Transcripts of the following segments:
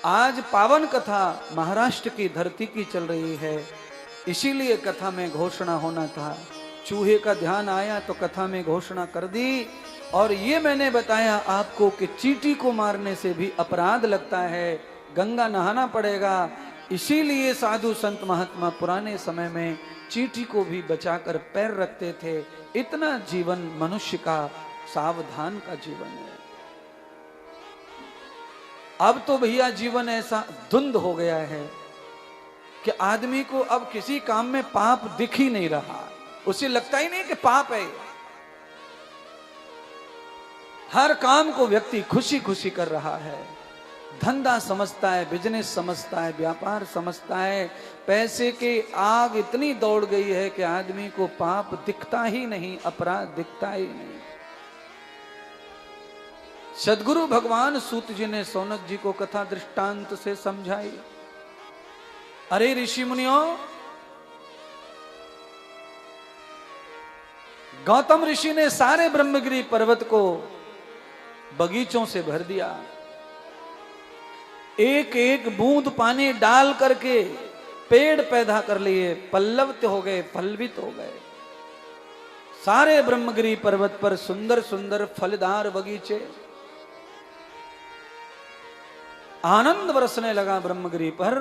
आज पावन कथा महाराष्ट्र की धरती की चल रही है, इसीलिए कथा में घोषणा होना था। चूहे का ध्यान आया तो कथा में घोषणा कर दी। और ये मैंने बताया आपको कि चींटी को मारने से भी अपराध लगता है, गंगा नहाना पड़ेगा। इसीलिए साधु संत महात्मा पुराने समय में चींटी को भी बचाकर पैर रखते थे। इतना जीवन मनुष्य का सावधान का जीवन है। अब तो भैया जीवन ऐसा धुंध हो गया है कि आदमी को अब किसी काम में पाप दिख ही नहीं रहा, उसे लगता ही नहीं कि पाप है। हर काम को व्यक्ति खुशी खुशी कर रहा है, धंधा समझता है, बिजनेस समझता है, व्यापार समझता है। पैसे की आग इतनी दौड़ गई है कि आदमी को पाप दिखता ही नहीं, अपराध दिखता ही नहीं। सदगुरु भगवान सूत जी ने सौनक जी को कथा दृष्टांत से समझाई। अरे ऋषि मुनियों, गौतम ऋषि ने सारे ब्रह्मगिरी पर्वत को बगीचों से भर दिया। एक एक बूंद पानी डाल करके पेड़ पैदा कर लिए, पल्लवित हो गए, फलवित हो गए। सारे ब्रह्मगिरी पर्वत पर सुंदर सुंदर फलदार बगीचे, आनंद बरसने लगा ब्रह्मगिरी पर।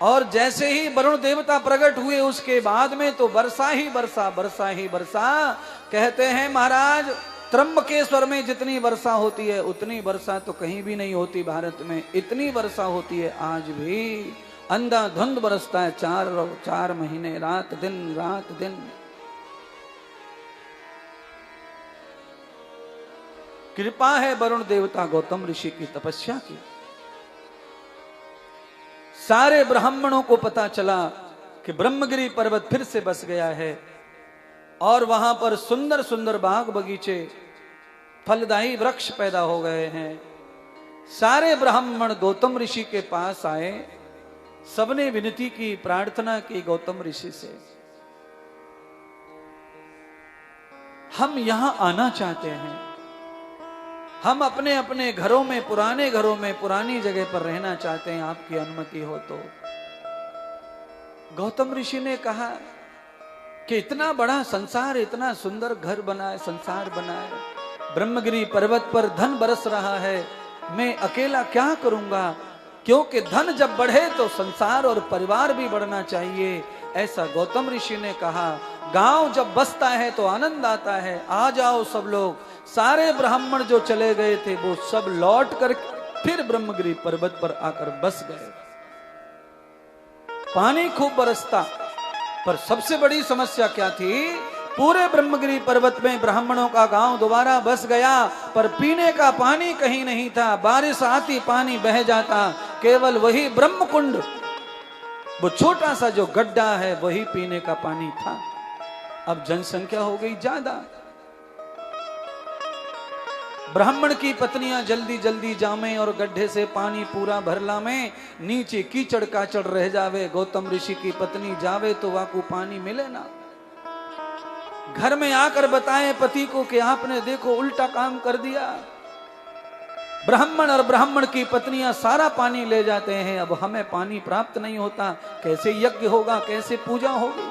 और जैसे ही वरुण देवता प्रकट हुए उसके बाद में तो वर्षा ही वर्षा, वर्षा ही वर्षा। कहते हैं महाराज, त्र्यंबकेश्वर में जितनी वर्षा होती है उतनी वर्षा तो कहीं भी नहीं होती भारत में। इतनी वर्षा होती है आज भी, अंधाधुंध बरसता है, चार महीने, रात दिन रात दिन। कृपा है वरुण देवता गौतम ऋषि की तपस्या की। सारे ब्राह्मणों को पता चला कि ब्रह्मगिरी पर्वत फिर से बस गया है और वहां पर सुंदर सुंदर बाग बगीचे, फलदायी वृक्ष पैदा हो गए हैं। सारे ब्राह्मण गौतम ऋषि के पास आए, सबने विनती की, प्रार्थना की गौतम ऋषि से, हम यहां आना चाहते हैं, हम अपने अपने घरों में, पुराने घरों में, पुरानी जगह पर रहना चाहते हैं, आपकी अनुमति हो तो। गौतम ऋषि ने कहा कि इतना बड़ा संसार, इतना सुंदर घर बनाए, संसार बनाए, ब्रह्मगिरी पर्वत पर धन बरस रहा है, मैं अकेला क्या करूंगा? क्योंकि धन जब बढ़े तो संसार और परिवार भी बढ़ना चाहिए, ऐसा गौतम ऋषि ने कहा। गांव जब बसता है तो आनंद आता है, आ जाओ सब लोग। सारे ब्राह्मण जो चले गए थे वो सब लौट कर फिर ब्रह्मगिरी पर्वत पर आकर बस गए। पानी खूब बरसता, पर सबसे बड़ी समस्या क्या थी? पूरे ब्रह्मगिरी पर्वत में ब्राह्मणों का गांव दोबारा बस गया, पर पीने का पानी कहीं नहीं था। बारिश आती पानी बह जाता, केवल वही ब्रह्म कुंड, वो छोटा सा जो गड्ढा है, वही पीने का पानी था। अब जनसंख्या हो गई ज्यादा, ब्राह्मण की पत्नियां जल्दी जल्दी जामे और गड्ढे से पानी पूरा भर लामे, नीचे कीचड़ काचड़ रह जावे। गौतम ऋषि की पत्नी जावे तो वाकू पानी मिले ना। घर में आकर बताए पति को कि आपने देखो उल्टा काम कर दिया। ब्राह्मण और ब्राह्मण की पत्नियां सारा पानी ले जाते हैं, अब हमें पानी प्राप्त नहीं होता, कैसे यज्ञ होगा, कैसे पूजा होगी?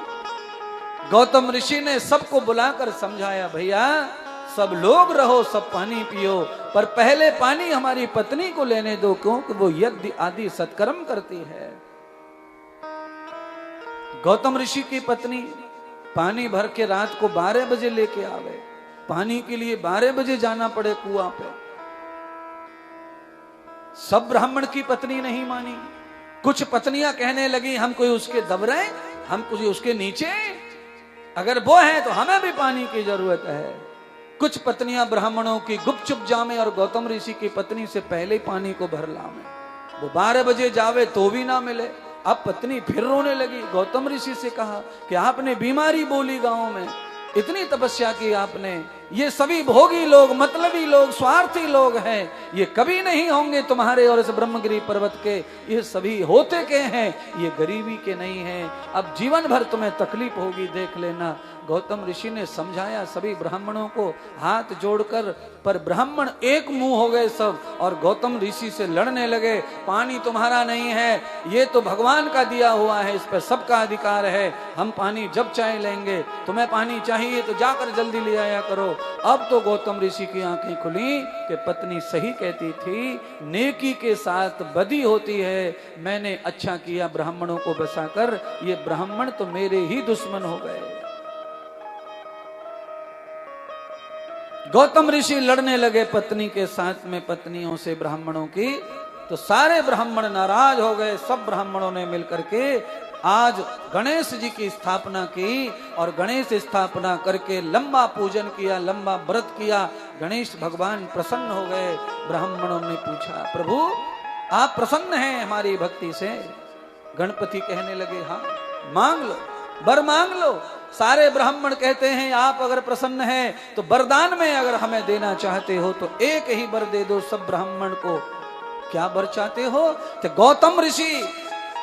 गौतम ऋषि ने सबको बुलाकर समझाया, भैया सब लोग रहो, सब पानी पियो, पर पहले पानी हमारी पत्नी को लेने दो, क्योंकि वो यज्ञ आदि सत्कर्म करती है। गौतम ऋषि की पत्नी पानी भर के रात को 12 बजे लेके आवे, पानी के लिए 12 बजे जाना पड़े कुआं पे। सब ब्राह्मण की पत्नी नहीं मानी। कुछ पत्नियां कहने लगी, हम कोई उसके दब रहे, हम कोई उसके नीचे, अगर वो है तो हमें भी पानी की जरूरत है। कुछ पत्नियां ब्राह्मणों की गुपचुप जामे और गौतम ऋषि की पत्नी से पहले ही पानी को भर लावे। वो 12 बजे जावे तो भी ना मिले। अब पत्नी फिर रोने लगी। गौतम ऋषि से कहा कि आपने बीमारी बोली गांव में, इतनी तपस्या की आपने, ये सभी भोगी लोग, मतलबी लोग, स्वार्थी लोग हैं, ये कभी नहीं होंगे तुम्हारे और इस ब्रह्मगिरी पर्वत के। ये सभी होते के हैं, ये गरीबी के नहीं हैं। अब जीवन भर तुम्हें तकलीफ होगी, देख लेना। गौतम ऋषि ने समझाया सभी ब्राह्मणों को हाथ जोड़कर, पर ब्राह्मण एक मुंह हो गए सब और गौतम ऋषि से लड़ने लगे। पानी तुम्हारा नहीं है, ये तो भगवान का दिया हुआ है, इस पर सबका अधिकार है, हम पानी जब चाहे लेंगे, तुम्हें पानी चाहिए तो जाकर जल्दी ले आया करो। अब तो गौतम ऋषि की आंखें खुली कि पत्नी सही कहती थी, नेकी के साथ बदी होती है। मैंने अच्छा किया ब्राह्मणों को बसाकर, ये ब्राह्मण तो मेरे ही दुश्मन हो गए। गौतम ऋषि लड़ने लगे पत्नी के साथ में, पत्नियों से ब्राह्मणों की, तो सारे ब्राह्मण नाराज हो गए। सब ब्राह्मणों ने मिलकर के आज गणेश जी की स्थापना की और गणेश स्थापना करके लंबा पूजन किया, लंबा व्रत किया। गणेश भगवान प्रसन्न हो गए। ब्राह्मणों ने पूछा, प्रभु आप प्रसन्न हैं हमारी भक्ति से? गणपति कहने लगे, हाँ मांग लो, वर मांग लो। सारे ब्राह्मण कहते हैं आप अगर प्रसन्न हैं तो वरदान में अगर हमें देना चाहते हो तो एक ही वर दे दो सब ब्राह्मण को। क्या वर चाहते हो? तो गौतम ऋषि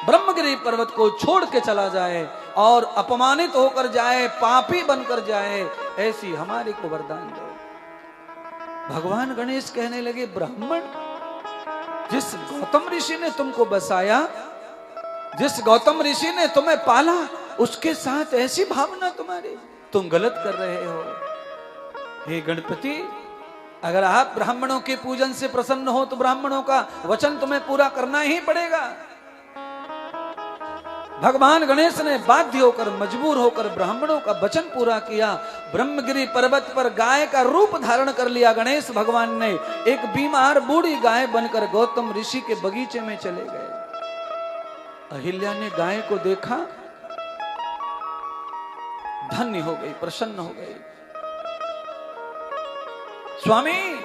ब्रह्मगिरी पर्वत को छोड़ के चला जाए और अपमानित होकर जाए, पापी बनकर जाए, ऐसी हमारे को वरदान दो। भगवान गणेश कहने लगे, ब्राह्मण, जिस गौतम ऋषि ने तुमको बसाया, जिस गौतम ऋषि ने तुम्हें पाला, उसके साथ ऐसी भावना तुम्हारी, तुम गलत कर रहे हो। हे गणपति, अगर आप ब्राह्मणों के पूजन से प्रसन्न हो तो ब्राह्मणों का वचन तुम्हें पूरा करना ही पड़ेगा। भगवान गणेश ने बाध्य होकर, मजबूर होकर ब्राह्मणों का वचन पूरा किया। ब्रह्मगिरी पर्वत पर गाय का रूप धारण कर लिया गणेश भगवान ने। एक बीमार बूढ़ी गाय बनकर गौतम ऋषि के बगीचे में चले गए। अहिल्या ने गाय को देखा, धन्य हो गई, प्रसन्न हो गई। स्वामी,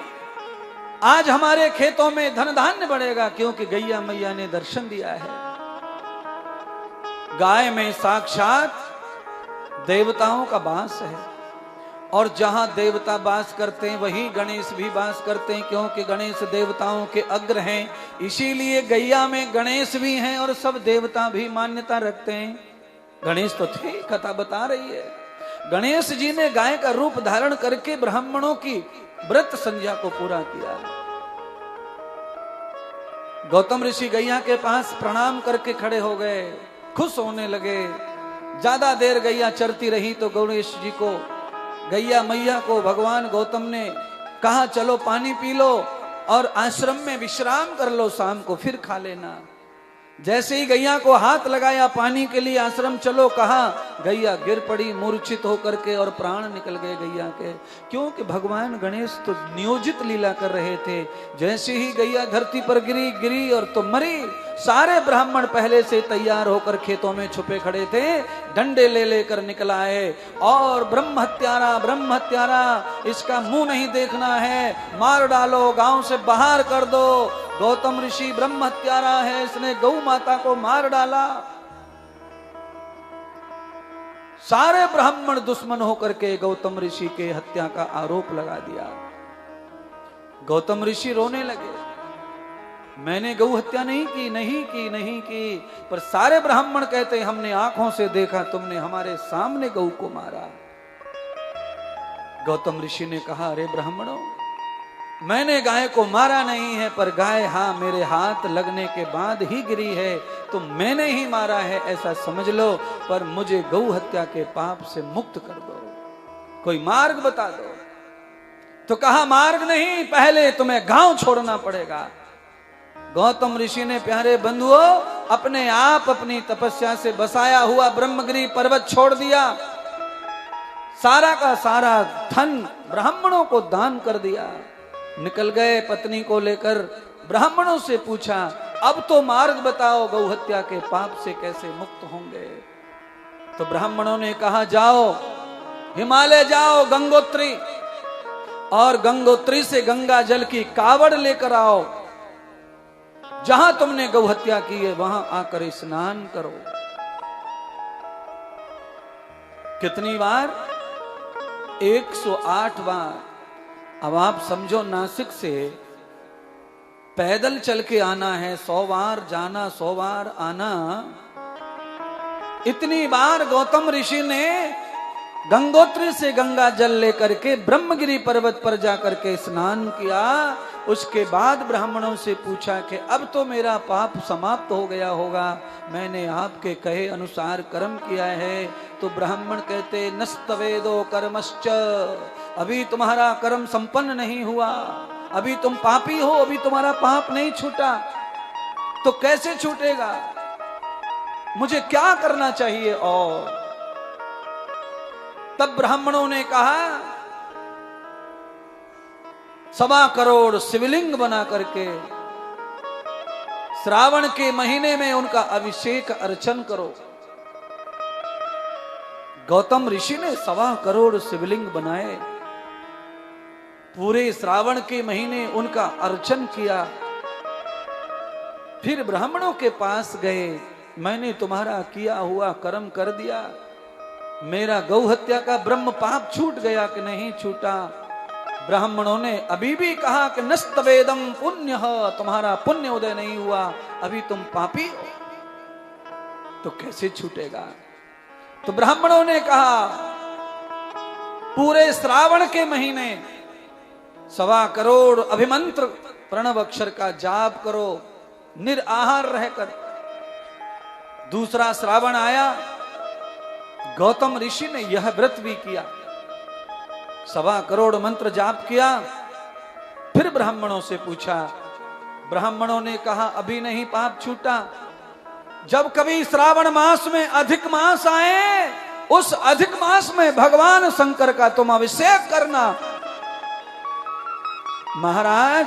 आज हमारे खेतों में धन धान्य बढ़ेगा, क्योंकि गैया मैया ने दर्शन दिया है। गाय में साक्षात देवताओं का वास है, और जहां देवता वास करते हैं वहीं गणेश भी वास करते हैं, क्योंकि गणेश देवताओं के अग्र हैं। इसीलिए गैया में गणेश भी हैं और सब देवता भी मान्यता रखते हैं। गणेश तो थे, कथा बता रही है। गणेश जी ने गाय का रूप धारण करके ब्राह्मणों की व्रत संध्या को पूरा किया। गौतम ऋषि गैया के पास प्रणाम करके खड़े हो गए, खुश होने लगे। ज्यादा देर गैया चरती रही तो गणेश जी को, गैया मैया को भगवान गौतम ने कहा, चलो पानी पी लो और आश्रम में विश्राम कर लो, शाम को फिर खा लेना। जैसे ही गैया को हाथ लगाया पानी के लिए, आश्रम चलो कहा, गैया गिर पड़ी मूर्छित होकर के और प्राण निकल गए गैया के। क्योंकि भगवान गणेश तो नियोजित लीला कर रहे थे। जैसे ही गैया धरती पर गिरी और तो मरी। सारे ब्राह्मण पहले से तैयार होकर खेतों में छुपे खड़े थे, डंडे ले लेकर निकल आए और ब्रह्म हत्यारा, इसका मुंह नहीं देखना है, मार डालो, गांव से बाहर कर दो। गौतम ऋषि ब्रह्म हत्यारा है, इसने गौ माता को मार डाला। सारे ब्राह्मण दुश्मन होकर के गौतम ऋषि के हत्या का आरोप लगा दिया। गौतम ऋषि रोने लगे, मैंने गौ हत्या नहीं की। पर सारे ब्राह्मण कहते हमने आंखों से देखा, तुमने हमारे सामने गौ को मारा। गौतम ऋषि ने कहा, अरे ब्राह्मणों, मैंने गाय को मारा नहीं है, पर गाय हाँ मेरे हाथ लगने के बाद ही गिरी है, तो मैंने ही मारा है ऐसा समझ लो, पर मुझे गौ हत्या के पाप से मुक्त कर दो, कोई मार्ग बता दो। तो कहा, मार्ग नहीं, पहले तुम्हें गांव छोड़ना पड़ेगा। गौतम ऋषि ने, प्यारे बंधुओं, अपने आप अपनी तपस्या से बसाया हुआ ब्रह्मगिरी पर्वत छोड़ दिया, सारा का सारा धन ब्राह्मणों को दान कर दिया, निकल गए पत्नी को लेकर। ब्राह्मणों से पूछा, अब तो मार्ग बताओ, गौ हत्या के पाप से कैसे मुक्त होंगे। तो ब्राह्मणों ने कहा, जाओ हिमालय जाओ, गंगोत्री, और गंगोत्री से गंगा जल की कावड़ लेकर आओ, जहां तुमने गौ हत्या की है वहां आकर स्नान करो। कितनी बार 108 बार। अब आप समझो नासिक से पैदल चल के आना है, 100 बार जाना 100 बार आना। इतनी बार गौतम ऋषि ने गंगोत्री से गंगा जल लेकर के ब्रह्मगिरी पर्वत पर जाकर के स्नान किया। उसके बाद ब्राह्मणों से पूछा कि अब तो मेरा पाप समाप्त हो गया होगा, मैंने आपके कहे अनुसार कर्म किया है। तो ब्राह्मण कहते नस्तवेदो कर्मश्च, अभी तुम्हारा कर्म संपन्न नहीं हुआ, अभी तुम पापी हो, अभी तुम्हारा पाप नहीं छूटा। तो कैसे छूटेगा, मुझे क्या करना चाहिए? और तब ब्राह्मणों ने कहा 1.25 करोड़ शिवलिंग बना करके श्रावण के महीने में उनका अभिषेक अर्चन करो। गौतम ऋषि ने 1.25 करोड़ शिवलिंग बनाए, पूरे श्रावण के महीने उनका अर्चन किया। फिर ब्राह्मणों के पास गए, मैंने तुम्हारा किया हुआ कर्म कर दिया, मेरा गौ हत्या का ब्रह्म पाप छूट गया कि नहीं छूटा? ब्राह्मणों ने अभी भी कहा कि नस्तवेदम पुण्य, तुम्हारा पुण्य उदय नहीं हुआ, अभी तुम पापी हो, तो कैसे छूटेगा? तो ब्राह्मणों ने कहा पूरे श्रावण के महीने 1.25 करोड़ अभिमंत्र प्रणव अक्षर का जाप करो निराहार रहकर। दूसरा श्रावण आया, गौतम ऋषि ने यह व्रत भी किया, 1.25 करोड़ मंत्र जाप किया। फिर ब्राह्मणों से पूछा, ब्राह्मणों ने कहा अभी नहीं पाप छूटा। जब कभी श्रावण मास में अधिक मास आए, उस अधिक मास में भगवान शंकर का तुम अभिषेक करना। महाराज,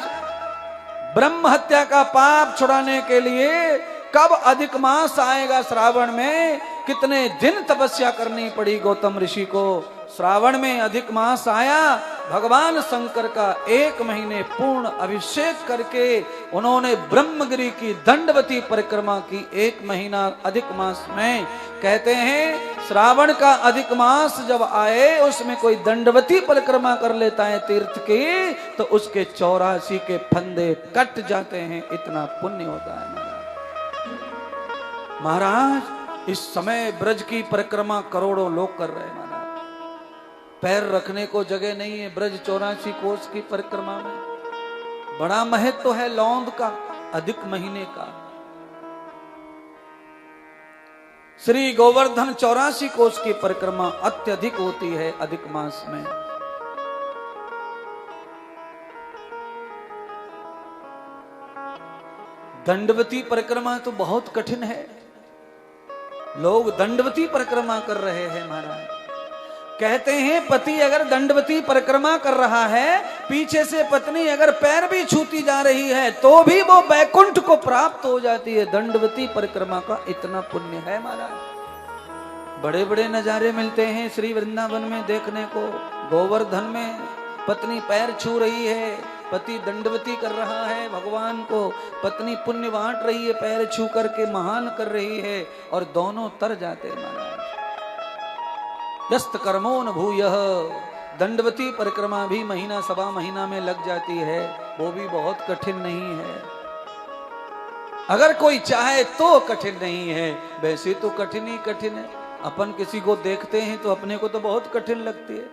ब्रह्म हत्या का पाप छुड़ाने के लिए कब अधिक मास आएगा श्रावण में? कितने दिन तपस्या करनी पड़ी गौतम ऋषि को। श्रावण में अधिक मास आया, भगवान शंकर का 1 महीने पूर्ण अभिषेक करके उन्होंने ब्रह्मगिरी की दंडवती परिक्रमा की। 1 महीना अधिक मास में। कहते हैं श्रावण का अधिक मास जब आए, उसमें कोई दंडवती परिक्रमा कर लेता है तीर्थ की, तो उसके 84 के फंदे कट जाते हैं, इतना पुण्य होता है। महाराज, इस समय ब्रज की परिक्रमा करोड़ों लोग कर रहे हैं महाराज, पैर रखने को जगह नहीं है। ब्रज 84 कोस की परिक्रमा में बड़ा महत्व तो है लौंद का, अधिक महीने का। श्री गोवर्धन 84 कोस की परिक्रमा अत्यधिक होती है अधिक मास में। दंडवती परिक्रमा तो बहुत कठिन है, लोग दंडवती परिक्रमा कर रहे हैं महाराज। कहते हैं पति अगर दंडवती परिक्रमा कर रहा है, पीछे से पत्नी अगर पैर भी छूती जा रही है, तो भी वो बैकुंठ को प्राप्त हो जाती है। दंडवती परिक्रमा का इतना पुण्य है महाराज। बड़े बड़े नजारे मिलते हैं श्री वृंदावन में देखने को। गोवर्धन में पत्नी पैर छू रही है, पति दंडवती कर रहा है भगवान को, पत्नी पुण्य बांट रही है, पैर छू करके महान कर रही है, और दोनों तर जाते हैं महाराज। यस्त कर्मोन भूयः, दंडवती परिक्रमा भी महीना 1.25 महीना में लग जाती है, वो भी बहुत कठिन नहीं है। अगर कोई चाहे तो कठिन नहीं है, वैसे तो कठिन ही कठिन है। अपन किसी को देखते हैं तो अपने को तो बहुत कठिन लगती है,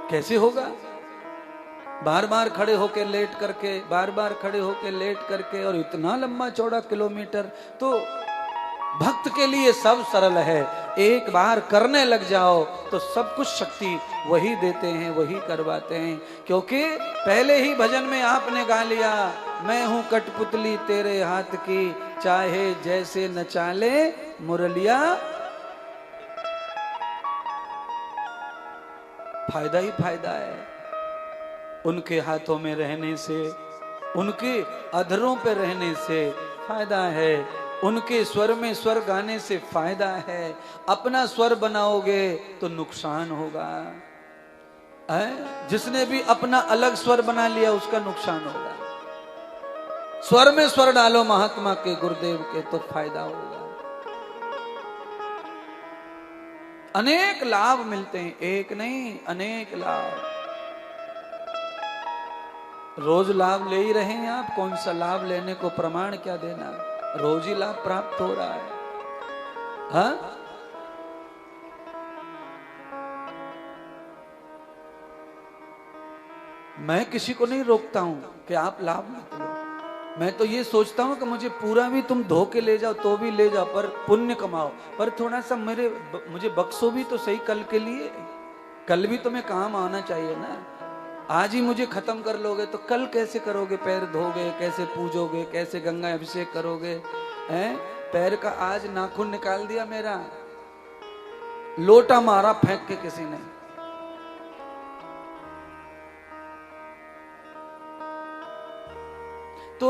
कैसे होगा? बार बार खड़े होके लेट करके, बार बार खड़े होके लेट करके, और इतना लंबा चौड़ा किलोमीटर। तो भक्त के लिए सब सरल है, एक बार करने लग जाओ तो सब कुछ शक्ति वही देते हैं, वही करवाते हैं। क्योंकि पहले ही भजन में आपने गा लिया, मैं हूं कठपुतली तेरे हाथ की, चाहे जैसे नचाले मुरलिया। फायदा ही फायदा है उनके हाथों में रहने से, उनके अधरों पे रहने से फायदा है, उनके स्वर में स्वर गाने से फायदा है। अपना स्वर बनाओगे तो नुकसान होगा। जिसने भी अपना अलग स्वर बना लिया उसका नुकसान होगा। स्वर में स्वर डालो महात्मा के, गुरुदेव के, तो फायदा होगा। अनेक लाभ मिलते हैं, एक नहीं अनेक लाभ। रोज लाभ ले ही रहे हैं आप, कौन सा लाभ लेने को प्रमाण क्या देना, रोज ही लाभ प्राप्त हो रहा है। हाँ, मैं किसी को नहीं रोकता हूं कि आप लाभ मत लो। मैं तो ये सोचता हूं कि मुझे पूरा भी तुम धो के ले जाओ तो भी ले जाओ, पर पुण्य कमाओ, पर थोड़ा सा मुझे बख्शो भी तो सही, कल के लिए। कल भी तुम्हें काम आना चाहिए ना। आज ही मुझे खत्म कर लोगे तो कल कैसे करोगे, पैर धोगे, कैसे पूजोगे, कैसे गंगा अभिषेक करोगे। हैं, पैर का आज नाखून निकाल दिया मेरा, लोटा मारा फेंक के किसी ने। तो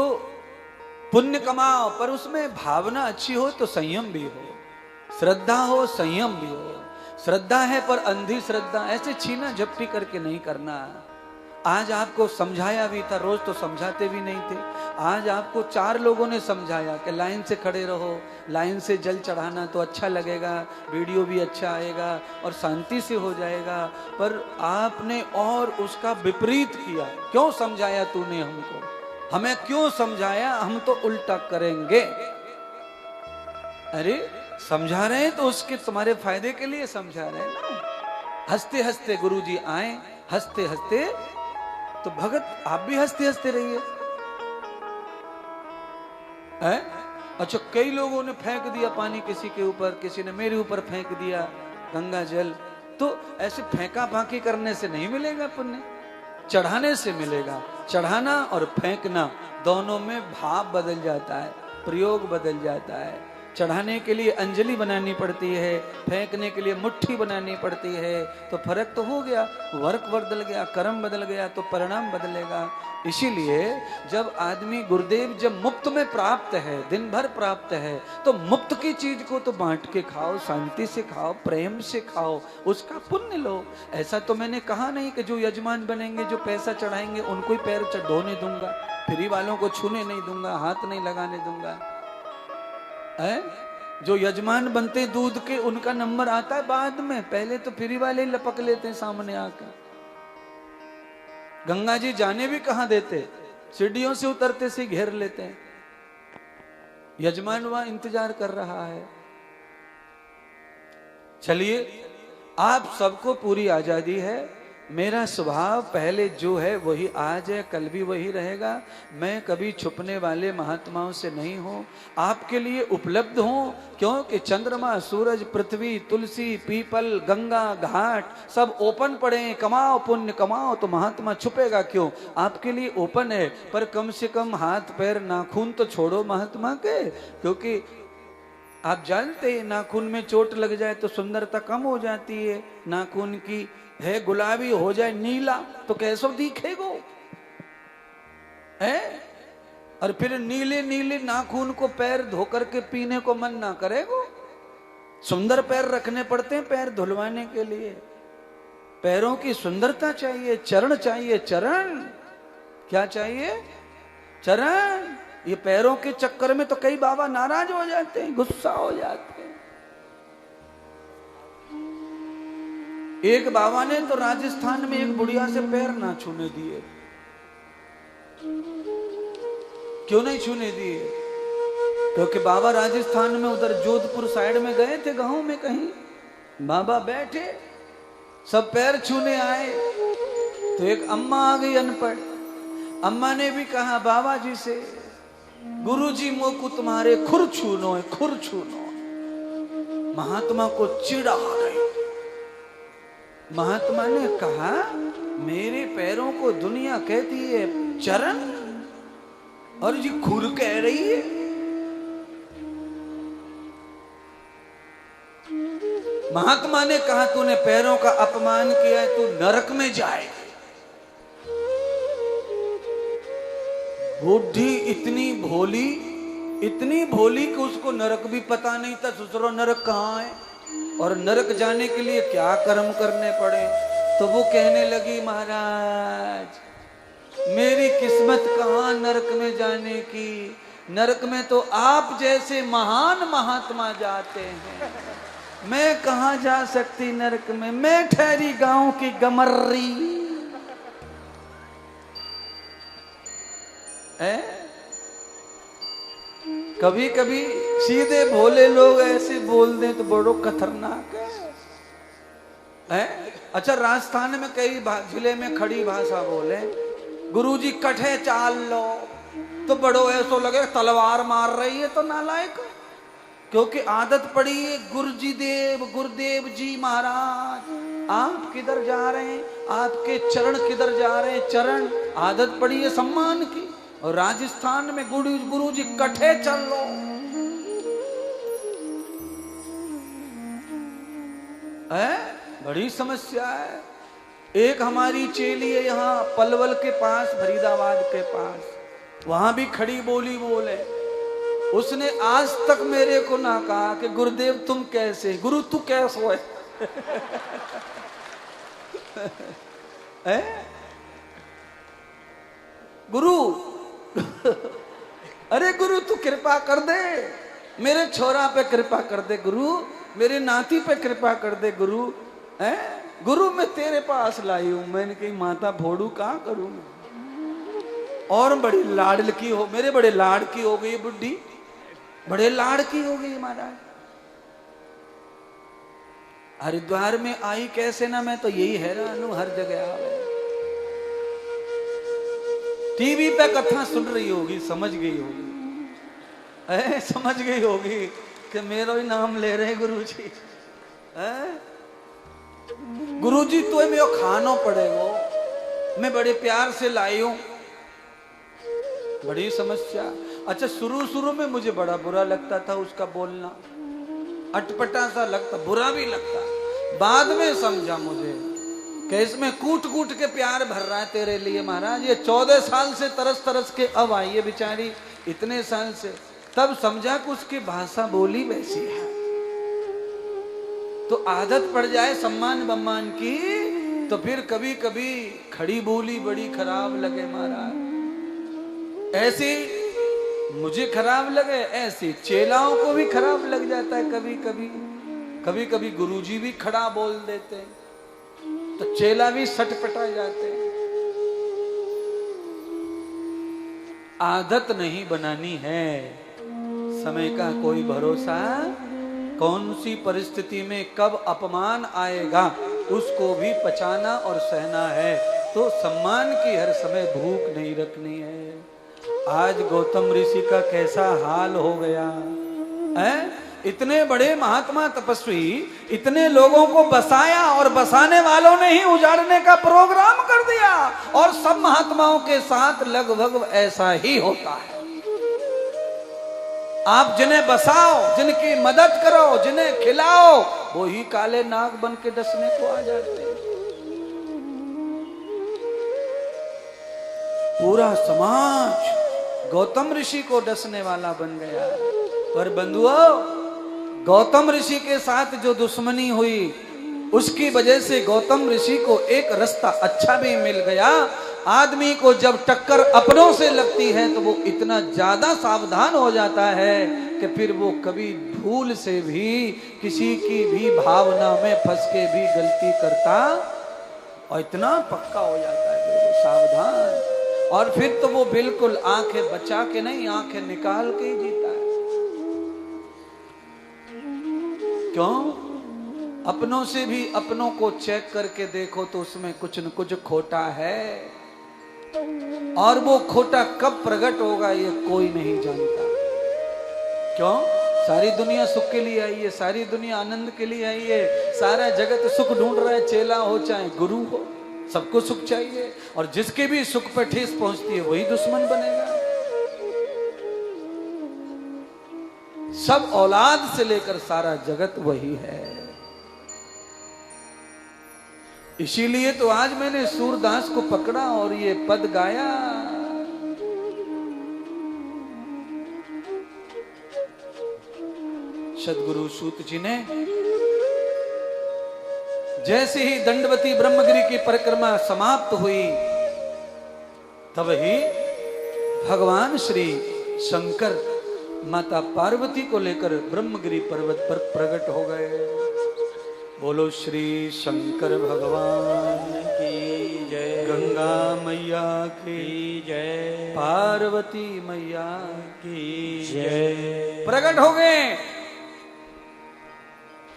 पुण्य कमाओ, पर उसमें भावना अच्छी हो तो संयम भी हो, श्रद्धा हो संयम भी हो। श्रद्धा है पर अंधी श्रद्धा, ऐसे छीना झपटी करके नहीं करना। आज आपको समझाया भी था, रोज तो समझाते भी नहीं थे। आज आपको 4 लोगों ने समझाया कि लाइन से खड़े रहो, लाइन से जल चढ़ाना तो अच्छा लगेगा, वीडियो भी अच्छा आएगा और शांति से हो जाएगा। पर आपने और उसका विपरीत किया। क्यों समझाया तूने हमको, हमें क्यों समझाया, हम तो उल्टा करेंगे। अरे समझा रहे हैं तो उसके तुम्हारे फायदे के लिए समझा रहे हैं ना। हंसते हंसते गुरुजी आए, हंसते हंसते, तो भगत आप भी हंसते हंसते रहिए। अच्छा, कई लोगों ने फेंक दिया पानी किसी के ऊपर, किसी ने मेरे ऊपर फेंक दिया गंगा जल। तो ऐसे फेंका फांकी करने से नहीं मिलेगा पुण्य, चढ़ाने से मिलेगा। चढ़ाना और फेंकना दोनों में भाव बदल जाता है, प्रयोग बदल जाता है। चढ़ाने के लिए अंजलि बनानी पड़ती है, फेंकने के लिए मुट्ठी बनानी पड़ती है। तो फर्क तो हो गया, वर्क बदल गया, कर्म बदल गया, तो परिणाम बदलेगा। इसीलिए जब आदमी, गुरुदेव जब मुफ्त में प्राप्त है, दिन भर प्राप्त है, तो मुफ्त की चीज को तो बांट के खाओ, शांति से खाओ, प्रेम से खाओ, उसका पुण्य लो। ऐसा तो मैंने कहा नहीं कि जो यजमान बनेंगे, जो पैसा चढ़ाएंगे, उनको ही पैर धोने दूंगा, फ्री वालों को छूने नहीं दूंगा, हाथ नहीं लगाने दूंगा। है, जो यजमान बनते दूध के, उनका नंबर आता है बाद में, पहले तो फ्री वाले ही लपक लेते हैं सामने आकर। गंगा जी जाने भी कहां देते, सीढ़ियों से उतरते से घेर लेते हैं। यजमान वहां इंतजार कर रहा है। चलिए, आप सबको पूरी आजादी है। मेरा स्वभाव पहले जो है वही आज है, कल भी वही रहेगा। मैं कभी छुपने वाले महात्माओं से नहीं हूं, आपके लिए उपलब्ध हूं। क्योंकि चंद्रमा, सूरज, पृथ्वी, तुलसी, पीपल, गंगा घाट सब ओपन पड़े हैं। कमाओ पुण्य कमाओ, तो महात्मा छुपेगा क्यों, आपके लिए ओपन है। पर कम से कम हाथ पैर नाखून तो छोड़ो महात्मा के, क्योंकि आप जानते हैं नाखून में चोट लग जाए तो सुंदरता कम हो जाती है। नाखून की है गुलाबी, हो जाए नीला तो कैसो दिखेगो है। और फिर नीले नीले नाखून को पैर धोकर के पीने को मन ना करेगो। सुंदर पैर रखने पड़ते हैं पैर धुलवाने के लिए। पैरों की सुंदरता चाहिए, चरण चाहिए, चरण क्या चाहिए, चरण। ये पैरों के चक्कर में तो कई बाबा नाराज हो जाते हैं, गुस्सा हो जाते हैं। एक बाबा ने तो राजस्थान में एक बुढ़िया से पैर ना छूने दिए। क्यों नहीं छूने दिए, क्योंकि बाबा राजस्थान में उधर जोधपुर साइड में गए थे, गांव में कहीं बाबा बैठे, सब पैर छूने आए। तो एक अम्मा आ गई अनपढ़, अम्मा ने भी कहा बाबा जी से, गुरुजी मोको तुम्हारे खुर छूनो है, खुर छूनो। महात्मा को चिढ़ आ गई। महात्मा ने कहा मेरे पैरों को दुनिया कहती है चरण, और जी खुर कह रही है। महात्मा ने कहा तूने पैरों का अपमान किया है, तू नरक में जाए। बुढ़ी इतनी भोली कि उसको नरक भी पता नहीं था, ससुरो नरक कहाँ है और नरक जाने के लिए क्या कर्म करने पड़े। तो वो कहने लगी महाराज मेरी किस्मत कहाँ नरक में जाने की, नरक में तो आप जैसे महान महात्मा जाते हैं। मैं कहां जा सकती नरक में, मैं ठहरी गांव की गमर्री। कभी कभी सीधे भोले लोग ऐसे बोल दें तो बड़ो खतरनाक है। अच्छा, राजस्थान में कई जिले में खड़ी भाषा बोले, गुरुजी कठे चाल लो, तो बड़ो ऐसो लगे तलवार मार रही है, तो नालायक, क्योंकि आदत पड़ी है। गुरुदेव जी महाराज आप किधर जा रहे हैं, आपके चरण किधर जा रहे हैं, चरण आदत पड़ी है सम्मान की। और राजस्थान में गुरुजी कठे चल लो, बड़ी समस्या है। एक हमारी चेली है यहाँ पलवल के पास, फरीदाबाद के पास, वहां भी खड़ी बोली बोले। उसने आज तक मेरे को ना कहा कि गुरुदेव तुम कैसे, गुरु तू कैसे है गुरु। अरे गुरु तू कृपा कर दे, मेरे छोरा पे कृपा कर दे गुरु, मेरे नाती पे कृपा कर दे गुरु। है गुरु मैं तेरे पास लाई हूं। मैंने कही माता फोड़ू कहां करूं, और बड़ी लाडलकी हो, मेरे बड़े लाड़ की हो गई बुढ़ी, बड़े लाड़ की हो गई महाराज। हरिद्वार में आई कैसे ना, मैं तो यही हैरान हूं, हर जगह आवे। टीवी पे कथा सुन रही होगी, समझ गई होगी, समझ गई होगी कि मेरा ही नाम ले रहे गुरुजी। गुरुजी तो मैं खानो पड़ेगा, मैं बड़े प्यार से लाई हूं, बड़ी समस्या। अच्छा, शुरू में मुझे बड़ा बुरा लगता था उसका बोलना, अटपटा सा लगता, बुरा भी लगता। बाद में समझा मुझे कि इसमें कूट कूट के प्यार भर रहा है तेरे लिए महाराज। ये 14 साल से तरस तरस के अब आई है बेचारी, इतने साल से, तब समझा कि उसकी भाषा बोली वैसी है। तो आदत पड़ जाए सम्मान बम्मान की, तो फिर कभी कभी खड़ी बोली बड़ी खराब लगे महाराज। ऐसी मुझे खराब लगे, ऐसी चेलाओं को भी खराब लग जाता है कभी कभी। कभी कभी गुरुजी भी खड़ा बोल देते हैं तो चेला भी सटपटा जाते हैं। आदत नहीं बनानी है, समय का कोई भरोसा, कौन सी परिस्थिति में कब अपमान आएगा उसको भी पचाना और सहना है। तो सम्मान की हर समय भूख नहीं रखनी है। आज गौतम ऋषि का कैसा हाल हो गया है। इतने बड़े महात्मा तपस्वी, इतने लोगों को बसाया और बसाने वालों ने ही उजाड़ने का प्रोग्राम कर दिया। और सब महात्माओं के साथ लगभग ऐसा ही होता है। आप जिन्हें बसाओ, जिनकी मदद करो, जिन्हें खिलाओ, वो ही काले नाग बन के डसने को आ जाते हैं। पूरा समाज गौतम ऋषि को डसने वाला बन गया। पर बंधुओं, गौतम ऋषि के साथ जो दुश्मनी हुई, उसकी वजह से गौतम ऋषि को एक रास्ता अच्छा भी मिल गया। आदमी को जब टक्कर अपनों से लगती है तो वो इतना ज्यादा सावधान हो जाता है कि फिर वो कभी भूल से भी किसी की भी भावना में फंस के भी गलती करता, और इतना पक्का हो जाता है फिर वो सावधान। और फिर तो वो बिल्कुल आंखें बचा के नहीं, आंखें निकाल के ही जीता है। क्यों? अपनों से भी अपनों को चेक करके देखो तो उसमें कुछ न कुछ खोटा है, और वो खोटा कब प्रकट होगा ये कोई नहीं जानता। क्यों? सारी दुनिया सुख के लिए आई है, सारी दुनिया आनंद के लिए आई है, सारा जगत सुख ढूंढ रहा है, चेला हो चाहे गुरु हो, सबको सुख चाहिए। और जिसके भी सुख पर ठेस पहुंचती है वही दुश्मन बनेगा। सब औलाद से लेकर सारा जगत वही है। इसीलिए तो आज मैंने सूरदास को पकड़ा और ये पद गाया। सदगुरु सूत जी ने जैसे ही दंडवती ब्रह्मगिरी की परिक्रमा समाप्त हुई, तब ही भगवान श्री शंकर माता पार्वती को लेकर ब्रह्मगिरी पर्वत पर प्रकट हो गए। बोलो श्री शंकर भगवान की जय, गंगा मैया की जय, पार्वती मैया की जय। प्रकट हो गए।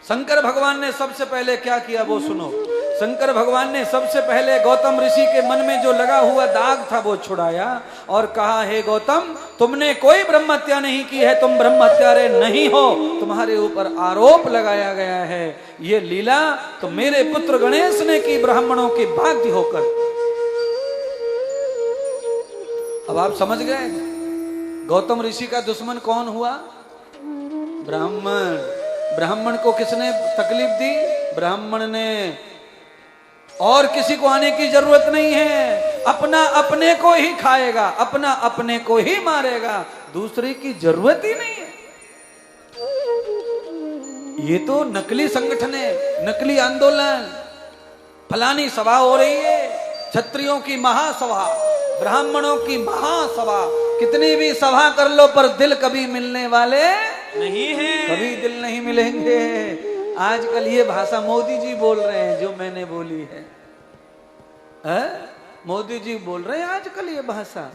शंकर भगवान ने सबसे पहले क्या किया वो सुनो। शंकर भगवान ने सबसे पहले गौतम ऋषि के मन में जो लगा हुआ दाग था वो छुड़ाया और कहा, हे गौतम, तुमने कोई ब्रह्म हत्या नहीं की है, तुम ब्रह्म हत्यारे नहीं हो, तुम्हारे ऊपर आरोप लगाया गया है। ये लीला तो मेरे पुत्र गणेश ने की, ब्राह्मणों की भाग्य होकर। अब आप समझ गए गौतम ऋषि का दुश्मन कौन हुआ? ब्राह्मण। ब्राह्मण को किसने तकलीफ दी? ब्राह्मण ने। और किसी को आने की जरूरत नहीं है। अपना अपने को ही खाएगा, अपना अपने को ही मारेगा, दूसरे की जरूरत ही नहीं है। ये तो नकली संगठन है, नकली आंदोलन। फलानी सभा हो रही है, क्षत्रियों की महासभा, ब्राह्मणों की महासभा। कितनी भी सभा कर लो पर दिल कभी मिलने वाले नहीं है, कभी दिल नहीं मिलेंगे। आजकल ये भाषा मोदी जी बोल रहे हैं जो मैंने बोली है, मोदी जी बोल रहे हैं आजकल ये भाषा।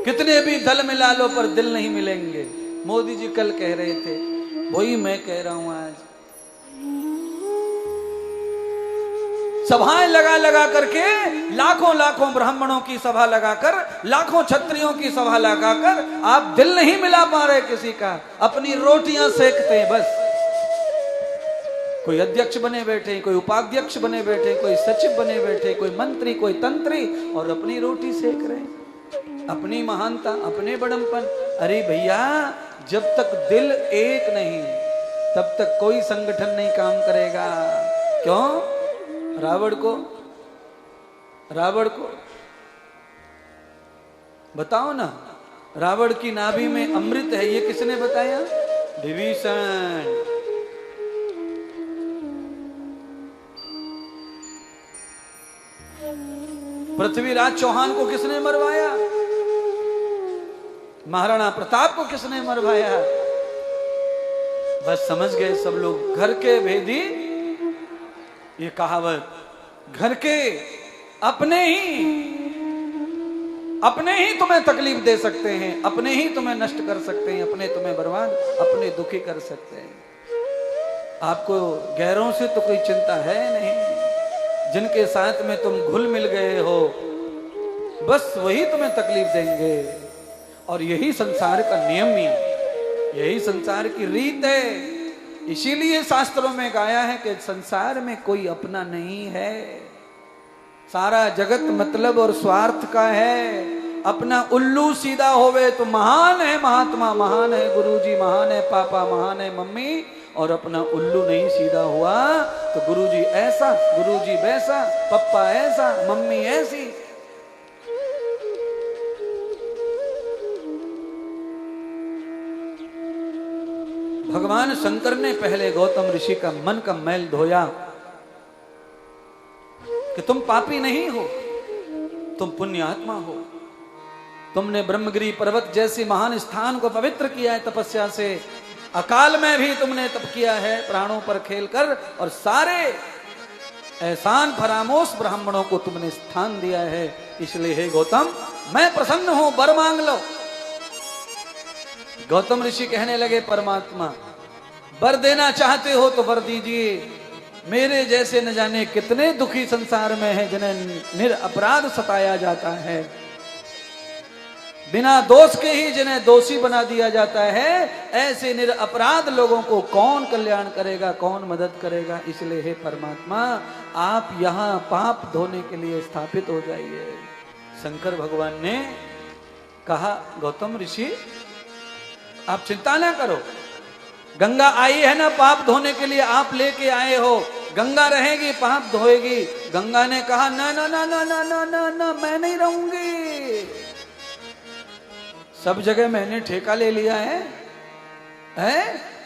कितने भी दल मिला लो पर दिल नहीं मिलेंगे। मोदी जी कल कह रहे थे, वही मैं कह रहा हूं आज। सभाएं लगा लगा करके, लाखों लाखों ब्राह्मणों की सभा लगाकर, लाखों क्षत्रियों की सभा लगाकर आप दिल नहीं मिला पा रहे किसी का। अपनी रोटियां सेकते हैं बस। कोई अध्यक्ष बने बैठे, कोई उपाध्यक्ष बने बैठे, कोई सचिव बने बैठे, कोई मंत्री, कोई तंत्री, और अपनी रोटी सेक रहे, अपनी महानता, अपने बड़मपन। अरे भैया, जब तक दिल एक नहीं तब तक कोई संगठन नहीं काम करेगा। क्यों? रावण को बताओ ना, रावण की नाभि में अमृत है, ये किसने बताया? विभीषण। पृथ्वीराज चौहान को किसने मरवाया? महाराणा प्रताप को किसने मरवाया? बस समझ गए सब लोग, घर के भेदी। ये कहावत, घर के अपने ही तुम्हें तकलीफ दे सकते हैं, अपने ही तुम्हें नष्ट कर सकते हैं, अपने तुम्हें बर्बाद, अपने दुखी कर सकते हैं। आपको गैरों से तो कोई चिंता है नहीं। जिनके साथ में तुम घुल मिल गए हो, बस वही तुम्हें तकलीफ देंगे। और यही संसार का नियम ही, यही संसार की रीत है। इसीलिए शास्त्रों में गाया है कि संसार में कोई अपना नहीं है, सारा जगत मतलब और स्वार्थ का है। अपना उल्लू सीधा होवे तो महान है महात्मा, महान है गुरुजी, महान है पापा, महान है मम्मी। और अपना उल्लू नहीं सीधा हुआ तो गुरुजी ऐसा, गुरुजी वैसा, पप्पा ऐसा, मम्मी ऐसी। भगवान शंकर ने पहले गौतम ऋषि का मन का मैल धोया कि तुम पापी नहीं हो, तुम पुण्यात्मा हो। तुमने ब्रह्मगिरी पर्वत जैसे महान स्थान को पवित्र किया है तपस्या से। अकाल में भी तुमने तप किया है प्राणों पर खेलकर, और सारे एहसान फरामोश ब्राह्मणों को तुमने स्थान दिया है। इसलिए हे गौतम, मैं प्रसन्न हूं, वर मांग लो। गौतम ऋषि कहने लगे, परमात्मा वर देना चाहते हो तो वर दीजिए। मेरे जैसे न जाने कितने दुखी संसार में हैं जिन्हें निरपराध सताया जाता है, बिना दोष के ही जिन्हें दोषी बना दिया जाता है। ऐसे निरपराध लोगों को कौन कल्याण करेगा, कौन मदद करेगा? इसलिए हे परमात्मा, आप यहाँ पाप धोने के लिए स्थापित हो जाइए। शंकर भगवान ने कहा, गौतम ऋषि आप चिंता ना करो, गंगा आई है ना पाप धोने के लिए, आप लेके आए हो, गंगा रहेगी पाप धोएगी। गंगा ने कहा, ना ना ना ना ना ना ना ना, मैं नहीं रहूंगी। सब जगह मैंने ठेका ले लिया है,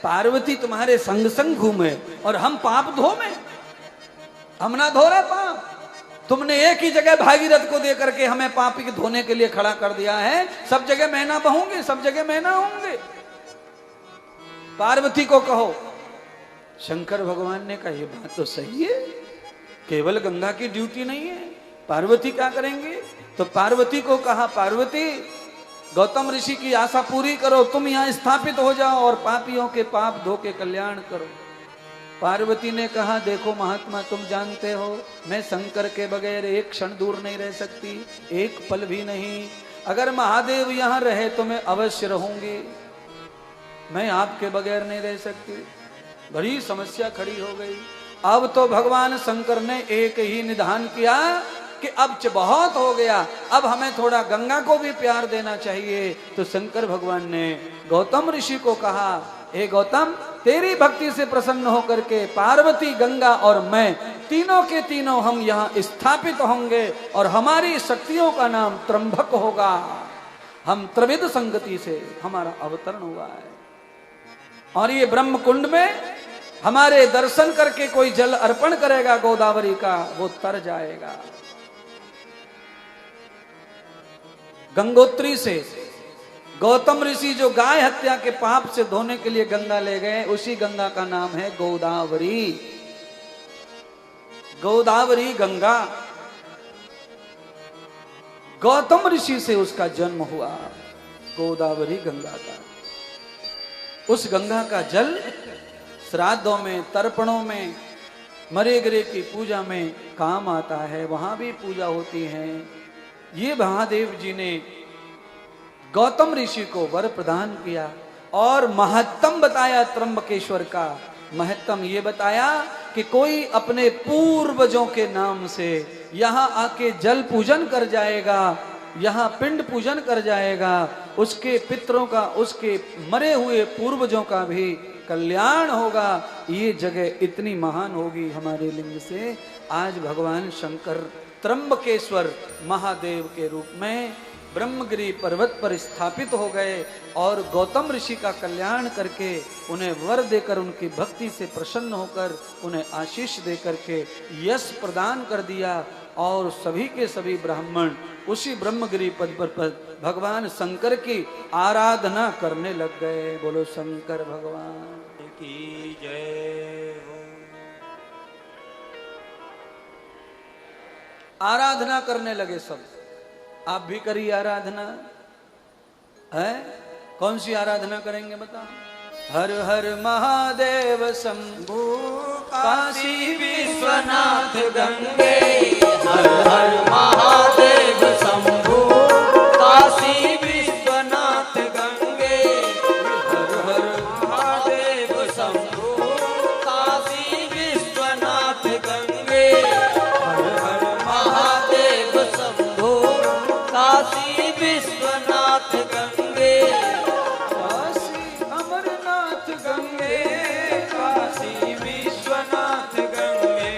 पार्वती तुम्हारे संग संग घूमे और हम पाप धोमे, हम ना धो रहे पाप। तुमने एक ही जगह भागीरथ को दे करके हमें पापी के धोने के लिए खड़ा कर दिया है, सब जगह मैं ना बहूंगी, सब जगह मैं ना होंगे। पार्वती को कहो। शंकर भगवान ने कहा ये बात तो सही है, केवल गंगा की ड्यूटी नहीं है, पार्वती क्या करेंगे? तो पार्वती को कहा, पार्वती गौतम ऋषि की आशा पूरी करो, तुम यहां स्थापित हो जाओ और पापियों के पाप धो के कल्याण करो। पार्वती ने कहा, देखो महात्मा, तुम जानते हो मैं शंकर के बगैर एक क्षण दूर नहीं रह सकती, एक पल भी नहीं। अगर महादेव यहां रहे तो मैं अवश्य रहूंगी, मैं आपके बगैर नहीं रह सकती। बड़ी समस्या खड़ी हो गई। अब तो भगवान शंकर ने एक ही निधान किया कि अब बहुत हो गया, अब हमें थोड़ा गंगा को भी प्यार देना चाहिए। तो शंकर भगवान ने गौतम ऋषि को कहा, हे गौतम, तेरी भक्ति से प्रसन्न होकर के पार्वती, गंगा और मैं तीनों के तीनों हम यहाँ स्थापित होंगे और हमारी शक्तियों का नाम त्रंबक होगा। हम त्रिविध संगति से हमारा अवतरण हुआ है और ये ब्रह्म कुंड में हमारे दर्शन करके कोई जल अर्पण करेगा गोदावरी का, वो तर जाएगा। गंगोत्री से गौतम ऋषि जो गाय हत्या के पाप से धोने के लिए गंगा ले गए, उसी गंगा का नाम है गोदावरी। गोदावरी गंगा, गौतम ऋषि से उसका जन्म हुआ। गोदावरी गंगा का, उस गंगा का जल श्राद्धों में, तर्पणों में, मरे गरे की पूजा में काम आता है, वहां भी पूजा होती है। ये महादेव जी ने गौतम ऋषि को वर प्रदान किया और महत्तम बताया त्र्यंबकेश्वर का। महत्तम ये बताया कि कोई अपने पूर्वजों के नाम से यहाँ आके जल पूजन कर जाएगा, यहाँ पिंड पूजन कर जाएगा, उसके पितरों का, उसके मरे हुए पूर्वजों का भी कल्याण होगा। ये जगह इतनी महान होगी हमारे लिंग से। आज भगवान शंकर त्र्यंबकेश्वर महादेव के रूप में ब्रह्मगिरी पर्वत पर स्थापित हो गए और गौतम ऋषि का कल्याण करके उन्हें वर देकर, उनकी भक्ति से प्रसन्न होकर उन्हें आशीष देकर के यश प्रदान कर दिया और सभी के सभी ब्राह्मण उसी ब्रह्मगिरी पद पर भगवान शंकर की आराधना करने लग गए। बोलो शंकर भगवान की जय हो। आराधना करने लगे सब। आप भी करिए आराधना। है कौन सी आराधना करेंगे बताओ? हर हर महादेव शंभु काशी विश्वनाथ गंगे, हर हर महादेव शंभु काशी विश्वनाथ गंगे, हर हर महादेव शंभु काशी विश्वनाथ गंगे, हर हर महादेव शंभु काशी विश्वनाथ गंगे, काशी अमरनाथ गंगे, काशी विश्वनाथ गंगे,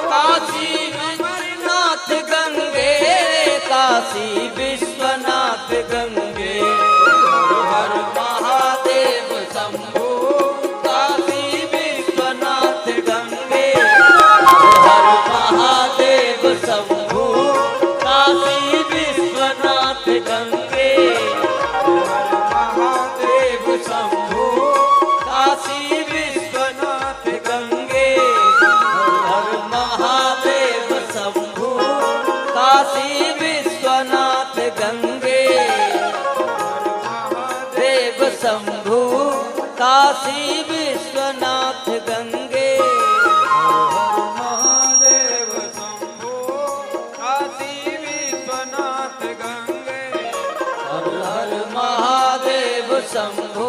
काशी अमरनाथ गंगे, काशी विश्वनाथ गंगे, हर हर महादेव शंभु काशी विश्वनाथ गंगे, हर महादेव शंभु काशी विश्वनाथ गंगे, हर महादेव शंभु काशी विश्वनाथ गंगे, हर महादेव शंभु काशी विश्वनाथ गंगे, देव शंभु काशी विश्वनाथ गंगे, हर महादेव शंभु काशी विश्वनाथ गंगे, हर हर महादेव शंभु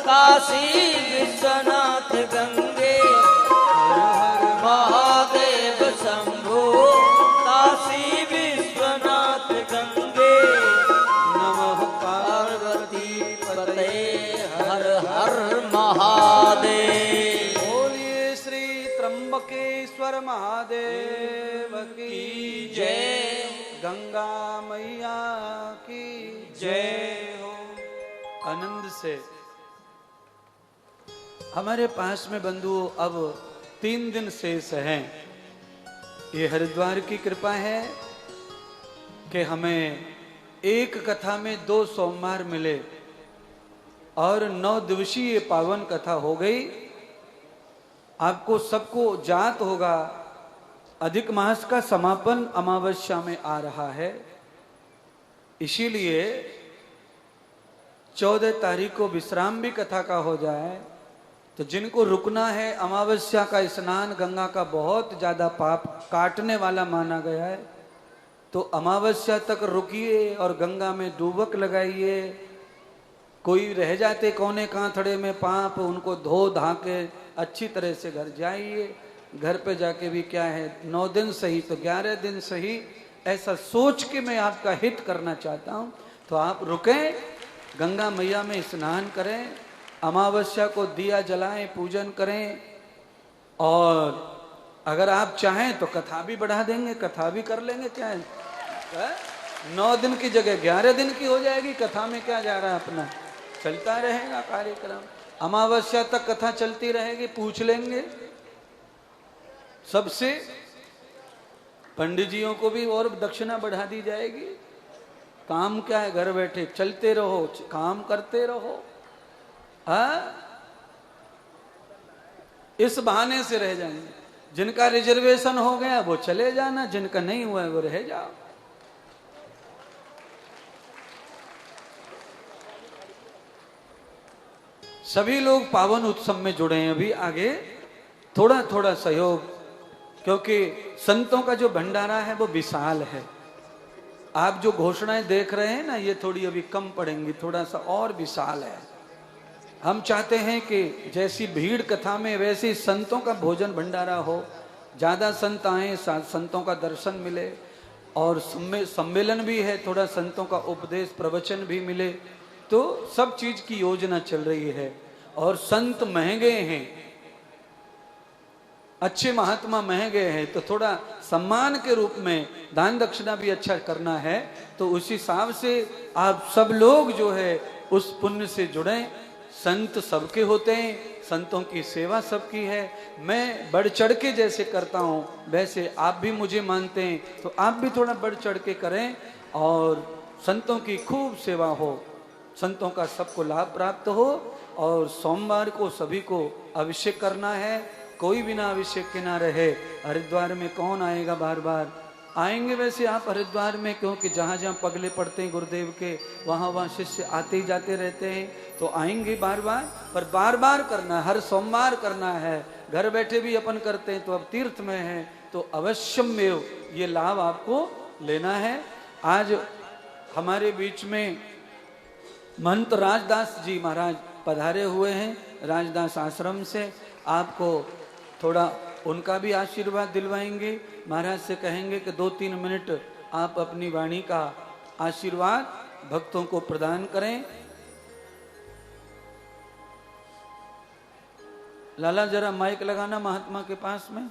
काशी विश्वनाथ गंगे, हर हर महादेव शंभु काशी विश्वनाथ गंगे, नमः पार्वती पते हर हर महादेव। बोलिए श्री त्र्यंबकेश्वर महादेव की जय, गंगा मैया की जय हो। आनंद से हमारे पास में बंधुओं अब 3 दिन शेष हैं। ये हरिद्वार की कृपा है कि हमें एक कथा में 2 सोमवार मिले और 9 दिवसीय पावन कथा हो गई। आपको सबको जात होगा अधिक मास का समापन अमावस्या में आ रहा है, इसीलिए 14 तारीख को विश्राम भी कथा का हो जाए। तो जिनको रुकना है, अमावस्या का स्नान गंगा का बहुत ज्यादा पाप काटने वाला माना गया है, तो अमावस्या तक रुकिए और गंगा में डूबक लगाइए। कोई रह जाते कोने कांथड़े में पाप, उनको धो धा के अच्छी तरह से घर जाइए। घर पे जाके भी क्या है, 9 दिन सही तो 11 दिन सही, ऐसा सोच के मैं आपका हित करना चाहता हूं। तो आप रुकें, गंगा मैया में स्नान करें, अमावस्या को दिया जलाएं, पूजन करें, और अगर आप चाहें तो कथा भी बढ़ा देंगे, कथा भी कर लेंगे। क्या है, 9 दिन की जगह 11 दिन की हो जाएगी। कथा में क्या जा रहा है, अपना चलता रहेगा कार्यक्रम। अमावस्या तक कथा चलती रहेगी, पूछ लेंगे सबसे। पंडित जियों को भी और दक्षिणा बढ़ा दी जाएगी। काम क्या है, घर बैठे चलते रहो, काम करते रहो। हाँ, इस बहाने से रह जाएंगे। जिनका रिजर्वेशन हो गया वो चले जाना, जिनका नहीं हुआ है वो रह जाओ। सभी लोग पावन उत्सव में जुड़े हैं। अभी आगे थोड़ा थोड़ा सहयोग, क्योंकि संतों का जो भंडारा है वो विशाल है। आप जो घोषणाएं देख रहे हैं ना, ये थोड़ी अभी कम पड़ेंगी, थोड़ा सा और विशाल है। हम चाहते हैं कि जैसी भीड़ कथा में वैसे संतों का भोजन भंडारा हो, ज्यादा संत आए, संतों का दर्शन मिले, और सम्मेलन भी है, थोड़ा संतों का उपदेश प्रवचन भी मिले। तो सब चीज की योजना चल रही है। और संत महंगे हैं, अच्छे महात्मा महंगे हैं, तो थोड़ा सम्मान के रूप में दान दक्षिणा भी अच्छा करना है। तो उस हिसाब से आप सब लोग जो है उस पुण्य से जुड़े। संत सबके होते हैं, संतों की सेवा सबकी है। मैं बढ़ चढ़ के जैसे करता हूँ वैसे आप भी मुझे मानते हैं, तो आप भी थोड़ा बढ़ चढ़ के करें और संतों की खूब सेवा हो, संतों का सबको लाभ प्राप्त हो। और सोमवार को सभी को अभिषेक करना है, कोई बिना अभिषेक के ना रहे। हरिद्वार में कौन आएगा, बार बार आएंगे वैसे आप हरिद्वार में, क्योंकि जहाँ जहाँ पगले पड़ते हैं गुरुदेव के, वहाँ वहाँ शिष्य आते ही जाते रहते हैं, तो आएंगे बार बार। पर बार बार करना, हर सोमवार करना है। घर बैठे भी अपन करते हैं, तो अब तीर्थ में है तो अवश्यमेव ये लाभ आपको लेना है। आज हमारे बीच में महंत राजदास जी महाराज पधारे हुए हैं, राजदास आश्रम से। आपको थोड़ा उनका भी आशीर्वाद दिलवाएंगे। महाराज से कहेंगे कि 2-3 मिनट आप अपनी वाणी का आशीर्वाद भक्तों को प्रदान करें। लाला जरा माइक लगाना महात्मा के पास में।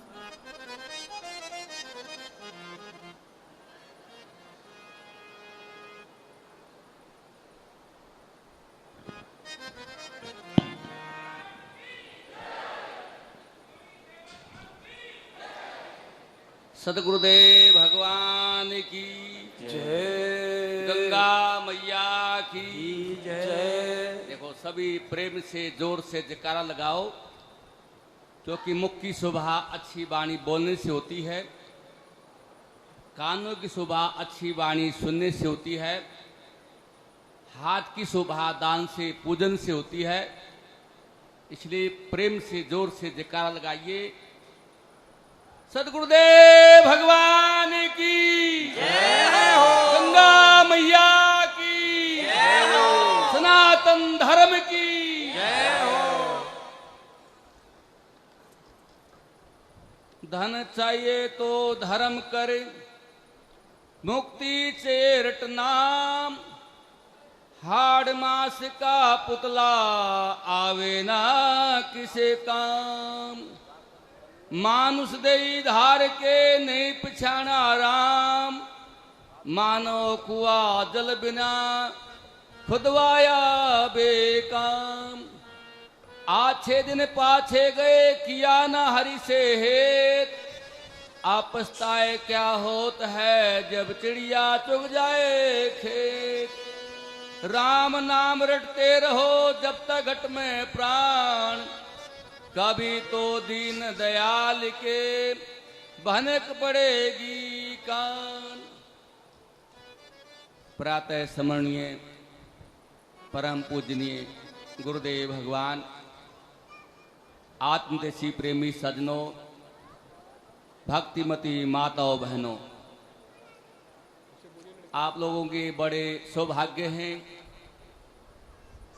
सदगुरुदेव भगवान की जय, गंगा मैया की जय। देखो सभी प्रेम से जोर से जयकारा लगाओ, क्योंकि मुख की शोभा अच्छी वाणी बोलने से होती है, कानों की शोभा अच्छी वाणी सुनने से होती है, हाथ की शोभा दान से पूजन से होती है। इसलिए प्रेम से जोर से जयकारा लगाइए। सदगुरुदेव भगवान की जय हो, गंगा मैया की जय हो, सनातन धर्म की जय हो। धन चाहिए तो धर्म करे, मुक्ति चेरट नाम, हाड़ मास का पुतला आवे ना किसे काम। मानुष दई धार के नहीं पिछाना राम, मानो कुआ जल बिना खुदवाया बेकाम। आछे दिन पाछे गए किया न हरि से हेत, आप पछताए क्या होत है जब चिड़िया चुग जाए खेत। राम नाम रटते रहो जब तक घट में प्राण, कभी तो दीन दयाल के भनक पड़ेगी कान। प्रातः स्मरणीय परम पूजनीय गुरुदेव भगवान, आत्मदेशी प्रेमी सज्जनों, भक्तिमती माताओं बहनों, आप लोगों के बड़े सौभाग्य हैं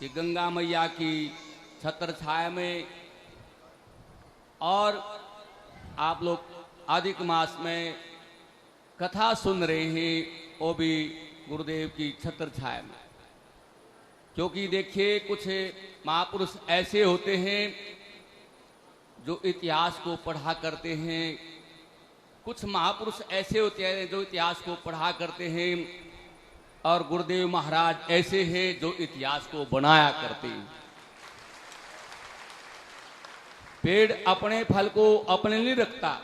कि गंगा मैया की छत्र छाया में और आप लोग अधिक मास में कथा सुन रहे हैं, वो भी गुरुदेव की छत्र छाया में। क्योंकि देखिए, कुछ महापुरुष ऐसे होते हैं जो इतिहास को पढ़ा करते हैं, कुछ महापुरुष ऐसे होते हैं जो इतिहास को पढ़ा करते हैं, और गुरुदेव महाराज ऐसे हैं जो इतिहास को बनाया करते हैं। पेड़ अपने फल को अपने लिए रखता,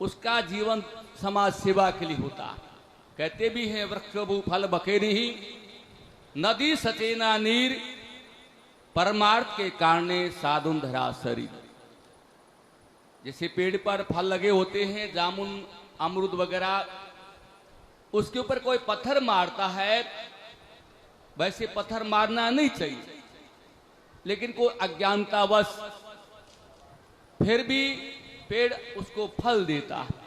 उसका जीवन समाज सेवा के लिए होता। कहते भी हैं वृक्षभू फल बखेरी ही, नदी सचेना नीर, परमार्थ के कारणे साधुन धरा शरीर। जैसे पेड़ पर फल लगे होते हैं, जामुन अमरूद वगैरह, उसके ऊपर कोई पत्थर मारता है, वैसे पत्थर मारना नहीं चाहिए, लेकिन कोई अज्ञानतावश फिर भी पेड़ उसको फल देता है।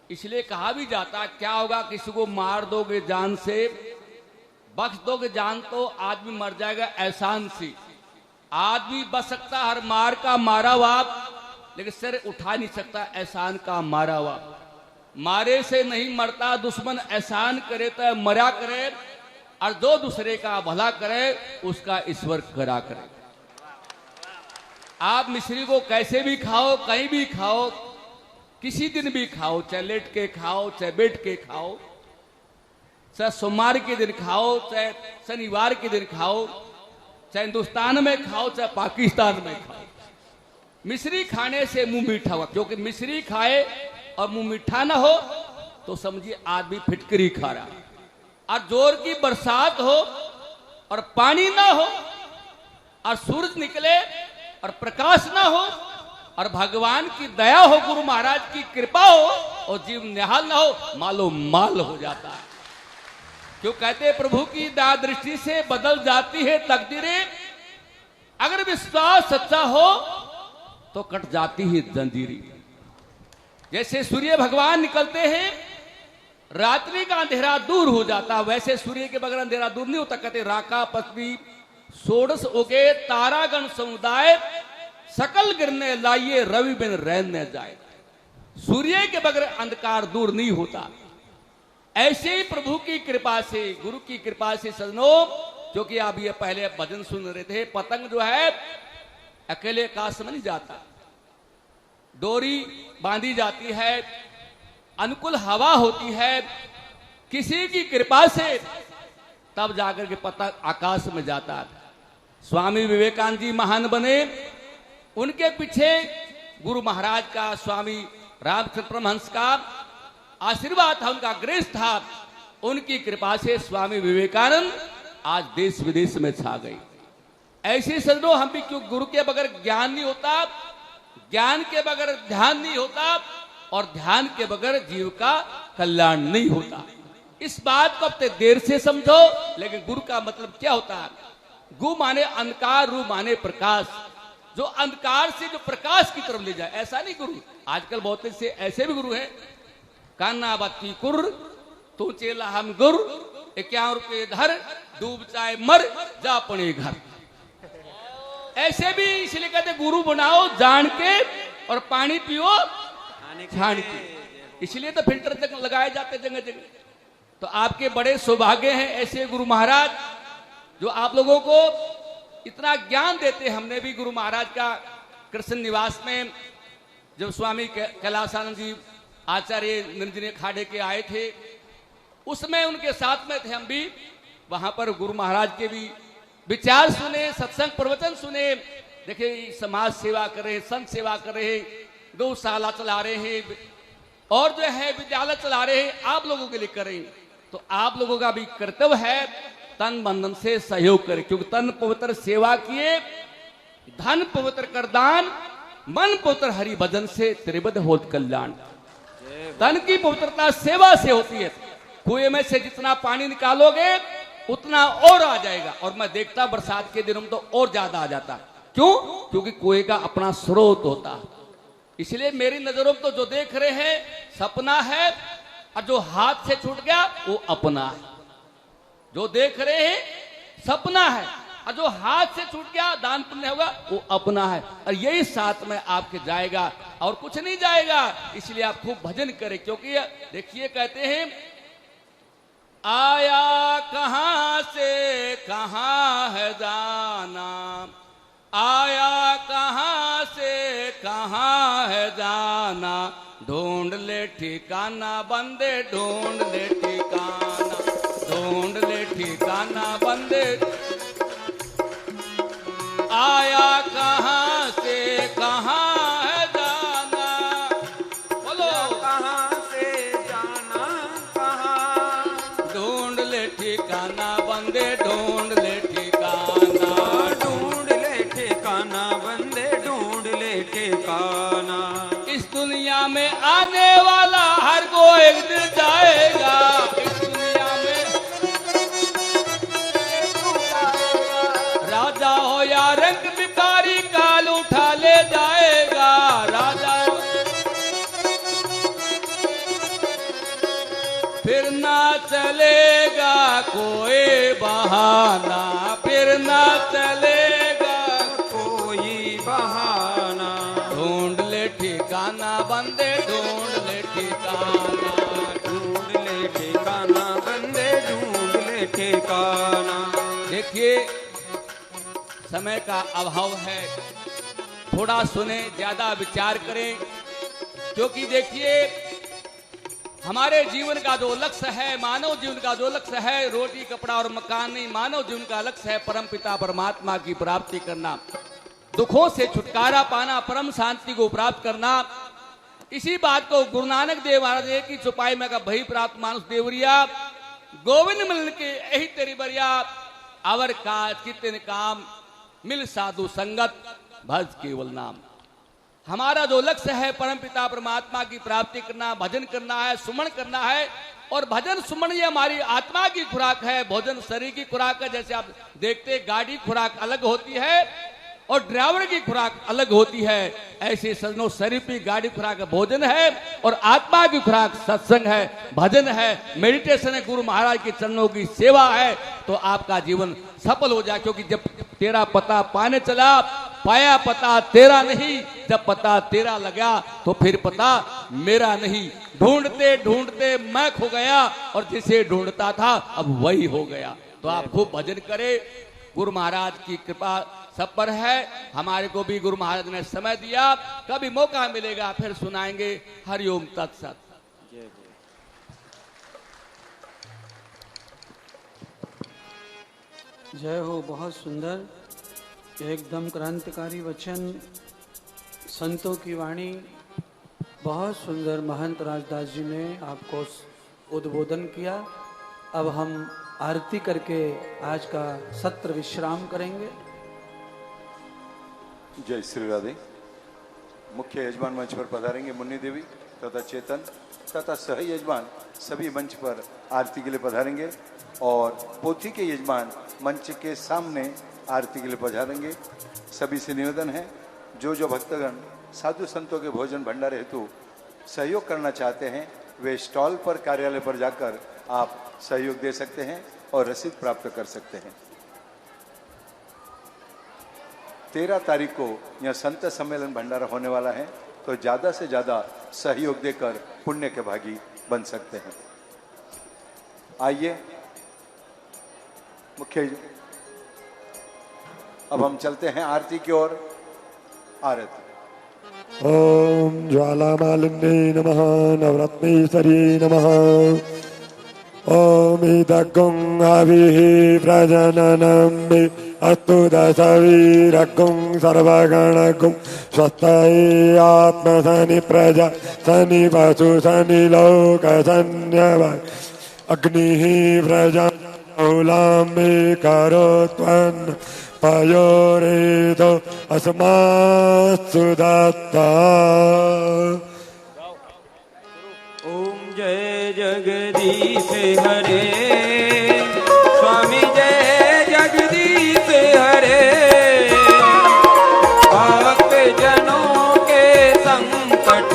इसलिए कहा भी जाता, क्या होगा किसी को मार दोगे जान से, बख्श दोगे जान तो आदमी मर जाएगा एहसान से। आदमी बच सकता हर मार का मारा हुआ, लेकिन सिर उठा नहीं सकता एहसान का मारा हुआ। मारे से नहीं मरता दुश्मन, एहसान करे तो मरा करे, और जो दूसरे का भला करे उसका ईश्वर करा करे। आप मिश्री को कैसे भी खाओ, कहीं भी खाओ, किसी दिन भी खाओ, चाहे लेट के खाओ, चाहे बैठ के खाओ, चाहे सोमवार के दिन खाओ, चाहे शनिवार के दिन खाओ, चाहे हिंदुस्तान में खाओ, चाहे पाकिस्तान में खाओ, मिश्री खाने से मुंह मीठा हुआ। क्योंकि मिश्री खाए और मुंह मीठा ना हो तो समझिए आदमी फिटकरी खा रहा। और जोर की बरसात हो और पानी ना हो, और सूरज निकले और प्रकाश ना हो, और भगवान की दया हो, गुरु महाराज की कृपा हो, और जीव निहाल ना हो, मालो माल हो जाता है। क्यों कहते हैं प्रभु की दया दृष्टि से बदल जाती है तकदीरें। अगर विश्वास सच्चा हो तो कट जाती है जंजीरें। जैसे सूर्य भगवान निकलते हैं, रात्रि का अंधेरा दूर हो जाता, वैसे सूर्य के बगैर अंधेरा दूर नहीं होता। कहते राका पश्चिमी षोडश उगे तारागण समुदाय, सकल गिरने लाइए रवि बिन रैन न जाए। सूर्य के बगैर अंधकार दूर नहीं होता। ऐसे ही प्रभु की कृपा से, गुरु की कृपा से सजनों, क्योंकि आप ये पहले भजन सुन रहे थे, पतंग जो है अकेले आकाश में नहीं जाता, डोरी बांधी जाती है, अनुकूल हवा होती है, किसी की कृपा से तब जाकर के पतंग आकाश में जाता है। स्वामी विवेकानंद जी महान बने, उनके पीछे गुरु महाराज का, स्वामी रामकृष्ण परमहंस का आशीर्वाद था, उनका ग्रेस था। उनकी कृपा से स्वामी विवेकानंद आज देश विदेश में छा गए। ऐसे सजनों, हम भी क्यों, गुरु के बगैर ज्ञान नहीं होता, ज्ञान के बगैर ध्यान नहीं होता, और ध्यान के बगैर जीव का कल्याण नहीं होता। इस बात को अब तक देर से समझो। लेकिन गुरु का मतलब क्या होता है? गु माने अंधकार, रू माने प्रकाश, जो अंधकार से जो प्रकाश की तरफ ले जाए, ऐसा नहीं गुरु। आजकल बहुत से ऐसे भी गुरु हैं, कान्ना बत्ती कुर तू चेला हम गुर, 51 रुपये धर, डूब चाहे मर जा अपने घर। ऐसे भी इसलिए कहते गुरु बनाओ जान के, और पानी पियो छान के। इसलिए तो फिल्टर लगाए जाते जगह जगह। तो आपके बड़े सौभाग्य हैं ऐसे गुरु महाराज, जो आप लोगों को इतना ज्ञान देते। हमने भी गुरु महाराज का कृष्ण निवास में, जब स्वामी कैलाशानंद जी आचार्य निरंजन खाड़े के आए थे, उसमें उनके साथ में थे हम भी। वहां पर गुरु महाराज के भी विचार सुने, सत्संग प्रवचन सुने। देखिए समाज सेवा कर रहे, संत सेवा कर रहे, गौशाला चला रहे हैं और जो है विद्यालय चला रहे हैं, आप लोगों के लिए करें। तो आप लोगों का भी कर्तव्य है तन बंधन से सहयोग करें, क्योंकि तन पवित्र सेवा किए, धन पवित्र कर दान, मन पवित्र हरि भजन से त्रिविध होत कल्याण। तन की पवित्रता सेवा से होती है। कुएं में से जितना पानी निकालोगे उतना और आ जाएगा, और मैं देखता बरसात के दिनों में तो और ज्यादा आ जाता। क्यों? क्योंकि कुएं का अपना स्रोत होता है। इसलिए मेरी नजरों में तो जो देख रहे हैं सपना है, और जो हाथ से छूट गया वो अपना है। जो देख रहे हैं सपना है, और जो हाथ से छूट गया दान पुण्य होगा वो अपना है, और यही साथ में आपके जाएगा और कुछ नहीं जाएगा। इसलिए आप खूब भजन करें, क्योंकि देखिए कहते हैं आया कहां से कहां है जाना, आया कहां से कहां है जाना, ढूंढ ले ठिकाना बंदे ढूंढ ले ठिकाना, ढूंढ ले ठिकाना बंदे। आया कहां से कहां है जाना, बोलो कहां से जाना कहां, ढूंढ ले ठिकाना बंदे ढूंढ ले ठिकाना, ढूंढ ले ठिकाना बंदे ढूंढ ले ठिकाना। इस दुनिया में आने वाला हर कोई एक दिन जाएगा, इस दुनिया में राजा हो या रंग भिखारी काल उठा ले जाएगा, राजा हो फिर ना चलेगा कोई बहाना, फिर ना चलेगा कोई बहाना, ढूंढ ले ठिकाना बंदे ढूंढ ले ठिकाना। ढूंढ ले ठिकाना बंदे ढूंढ ले ठिकाना। देखिए समय का अभाव है, थोड़ा सुने ज्यादा विचार करें, क्योंकि देखिए हमारे जीवन का जो लक्ष्य है, मानव जीवन का जो लक्ष्य है रोटी कपड़ा और मकान नहीं, मानव जीवन का लक्ष्य है परम पिता परमात्मा की प्राप्ति करना, दुखों से छुटकारा पाना, परम शांति को प्राप्त करना। इसी बात को गुरु नानक देव महाराज ने की छुपाई में का भई प्राप्त मानुष देवरिया, गोविंद मिलन के यही तेरी बरिया, अवर काज कितने काम मिल साधु संगत भज केवल नाम। हमारा जो लक्ष्य है परम पिता परमात्मा की प्राप्ति करना, भजन करना है, सुमन करना है, और भजन सुमन ये हमारी आत्मा की खुराक है, भोजन शरीर की खुराक है। जैसे आप देखते गाड़ी खुराक अलग होती है और ड्राइवर की खुराक अलग होती है, ऐसे सजनों शरीर की गाड़ी खुराक भोजन है और आत्मा की खुराक सत्संग है, भजन है, मेडिटेशन है, गुरु महाराज के चरणों की सेवा है, तो आपका जीवन सफल हो जाए। क्योंकि जब तेरा पता पाने चला, पाया पता तेरा नहीं, जब पता तेरा लगा तो फिर पता मेरा नहीं। ढूंढते ढूंढते मैं खो गया और जिसे ढूंढता था अब वही हो गया। तो आप खूब भजन करें, गुरु महाराज की कृपा सब पर है। हमारे को भी गुरु महाराज ने समय दिया, कभी मौका मिलेगा फिर सुनाएंगे। हरिओम तत्सत। जय हो। बहुत सुंदर, एकदम क्रांतिकारी वचन, संतों की वाणी, बहुत सुंदर। महंत राजदास जी ने आपको उद्बोधन किया। अब हम आरती करके आज का सत्र विश्राम करेंगे। जय श्री राधे। मुख्य यजमान मंच पर पधारेंगे मुन्नी देवी तथा चेतन तथा सह यजमान सभी मंच पर आरती के लिए पधारेंगे, और पोथी के यजमान मंच के सामने आरती के लिए पधारेंगे। सभी से निवेदन है, जो जो भक्तगण साधु संतों के भोजन भंडार हेतु सहयोग करना चाहते हैं वे स्टॉल पर कार्यालय पर जाकर आप सहयोग दे सकते हैं और रसीद प्राप्त कर सकते हैं। 13 तारीख को यह संत सम्मेलन भंडारा होने वाला है, तो ज़्यादा से ज़्यादा सहयोग देकर पुण्य के भागी बन सकते हैं। आइए मुख्य अब हम चलते हैं आरती की ओर। आरती। ओम ज्वालामालिन्ये नमः, नवरत्नेश्वरी नमः। ओम इदगुं अभिः प्रजननं मे अस्तु दशवीरगुं सर्वगणगुं स्वस्ति आत्मसनि प्रजा सनि पशु सनि लोक सन्यव अग्निः प्रजा बहुलाम्बे करोत्वन् पयोरेतो अस्मात्सु दत्ता। ओम जय जगदीश हरे स्वामी जय जगदीश हरे। भक्त जनों के संकट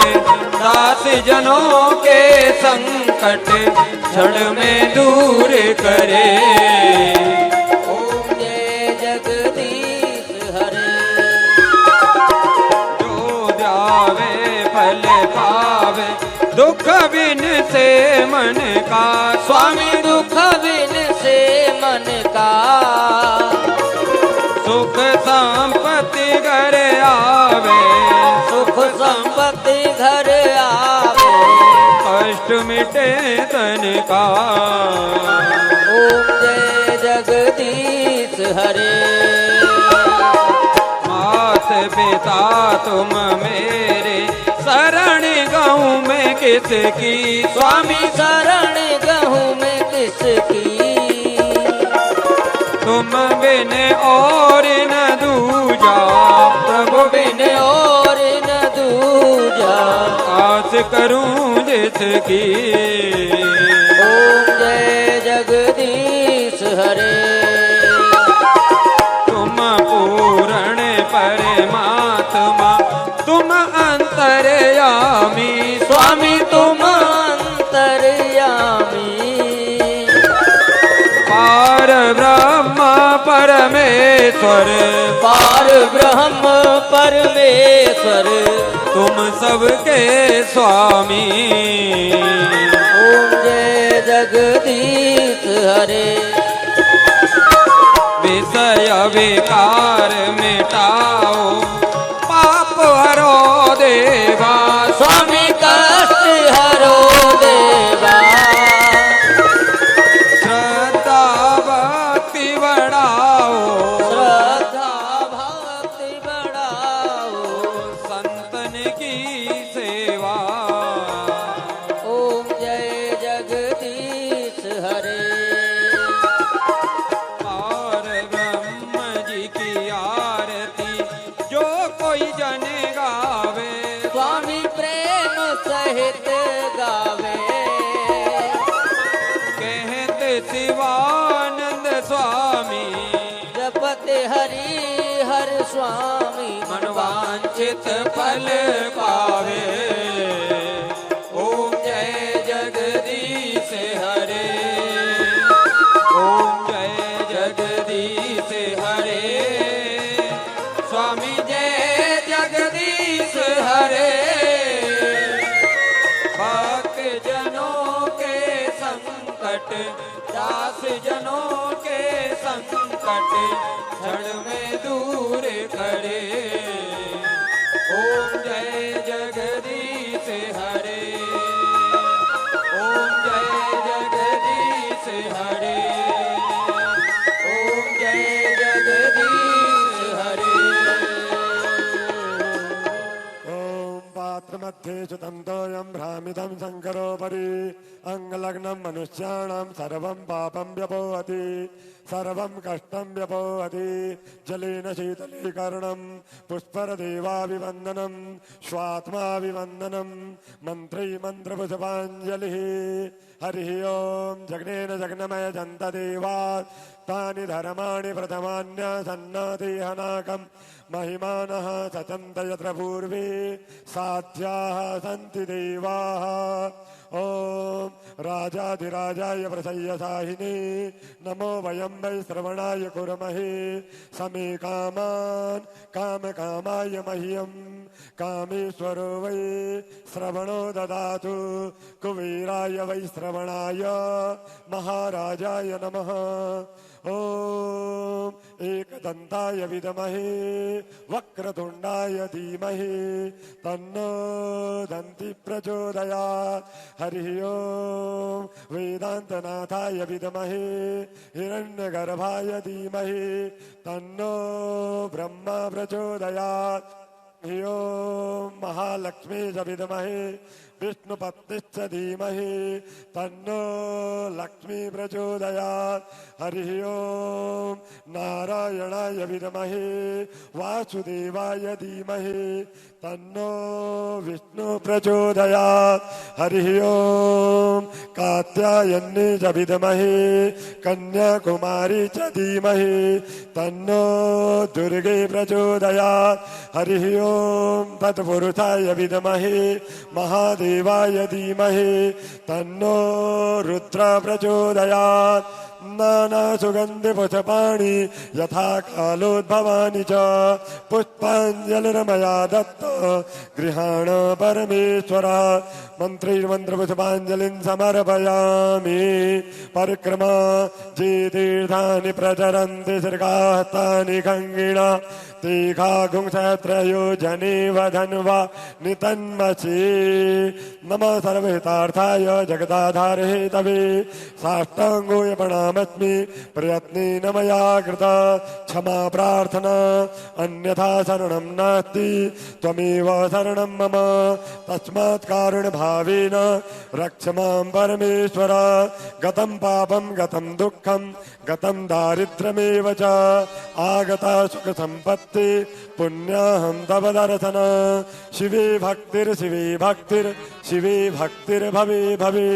दास जनों के संकट क्षण में दूर करे। ओम जय जगदीश हरे। जो जावे फल पावे दुख बिन से मन का स्वामी दुख बिन से मन का सुख संपत्ति घर आवे सुख संपत्ति घर आवे कष्ट मिटे तन का। ओम जय जगदीश हरे। मात पिता तुम मेरे शरण गहूँ में किसकी स्वामी शरण गहूँ में किसकी तुम बिन और न दूजा प्रभु बिन और न दूजा आस करूं जिसकी। ओम जय जगदीश हरे। तुम पूर्ण परमात्मा तुम अंतर्यामी स्वामी तुम अंतर्यामी पार ब्रह्म परमेश्वर पार ब्रह्म परमेश्वर तुम सबके स्वामी। ओम जय जगदीश हरे। विषय विकार मिटाओ पाप हरो देवा स्वामी कष्ट हरो देवा श्रद्धा भक्ति बढ़ाओ श्रद्धा भक्ति बढ़ाओ संतन की सेवा। ओम जय जगदीश हरे। और ब्रह्म जी की आरती जो कोई जन गावे स्वामी प्रेम सहित गावे कहते शिवानंद स्वामी जपते हरि हर स्वामी मनवांचित फल पावे। ओम जय जगदीश हरे ओम जय जगदीश हरे स्वामी जय जगदीश हरे। भक्त जनों के संकट दास जनों के संकट क्षण में दूर करे। ओम जय जगदीश हरे ओम जय जगदीश हरे ओम जय जगदीश हरे। ओम पात्रमध्ये सुतन्तोऽयं भ्रामितं शङ्करोपरि अङ्गलग्नं मनुष्याणां सर्वं पापं व्यपोहति सर्वं कष्टं व्यपोहति। जलेन शीतलीकरणं पुष्परदेवाभिवन्दनं स्वात्माभिवन्दनं मन्त्री मन्त्रपुष्पाञ्जलिः। हरिः ओम जग्नेन जग्नमय जन्तदेवा तानि धर्माणि प्रथमान्यसन्नतिहनाकं महिमानः सचन्त यत्र पूर्वे साध्याः सन्ति देवाः। ओम राजाधिराजाय प्रसय्यसाहिने नमो वयं वै श्रवणाय कुर्महे समे कामान् कामकामाय मह्यं कामेश्वरो वै श्रवणो ददातु कुबेराय वै श्रवणाय महाराजाय नमः। ओम एकदंताय विद्महे वक्रतुंडाय धीमहि तन्नो दन्ति प्रचोदयात् हरि ओम वेदांतनाथाय विद्महे हिरण्यगर्भाय धीमहि तन्नो ब्रह्मा प्रचोदयात् हरि ओम महालक्ष्मी च विद्महे विष्णुपत्निश्च धीमहि तन्नो लक्ष्मी प्रचोदयात् हरि ओम नारायणाय विद्महे वासुदेवाय धीमहि तन्नो विष्णु प्रचोदयात् हरि ओम कात्यायनी च विद्महे कन्याकुमारी च धीमहि तन्नो दुर्गे प्रचोदयात् हरि ओम तत्पुरुषाय विद्महे महादेवाय धीमहि तन्नो रुद्र प्रचोदयात् नाना सुगंधि पुष्पाणि यथा कालोद्भवानि च पुष्पाञ्जलिर्मया दत्त गृहाण परमेश्वर मंत्रपुष्पाञ्जलिं समर्पयामि परिक्रमा जे तीर्थानि प्रचरन्ति श्रीकास्तानि खङ्गिणा तीघागुंसत्रयो जनेव धन्वा नितन्मसि नमः सर्वहितार्थाय जगदाधार हेतवे साष्टांगोय प्रणामस्मि प्रयत्नेन मया कृता क्षमा प्रार्थना अन्यथा शरणं नास्ति त्वमेव शरणं मम तस्मात् कारुण्य भावेन रक्ष मां परमेश्वर गतं पापं गतं दुःखं गतं दारिद्र्यमेव च आगता सुख संपत्ति पुण्याहं तव दर्शन शिवे भक्तिर् भवे भवे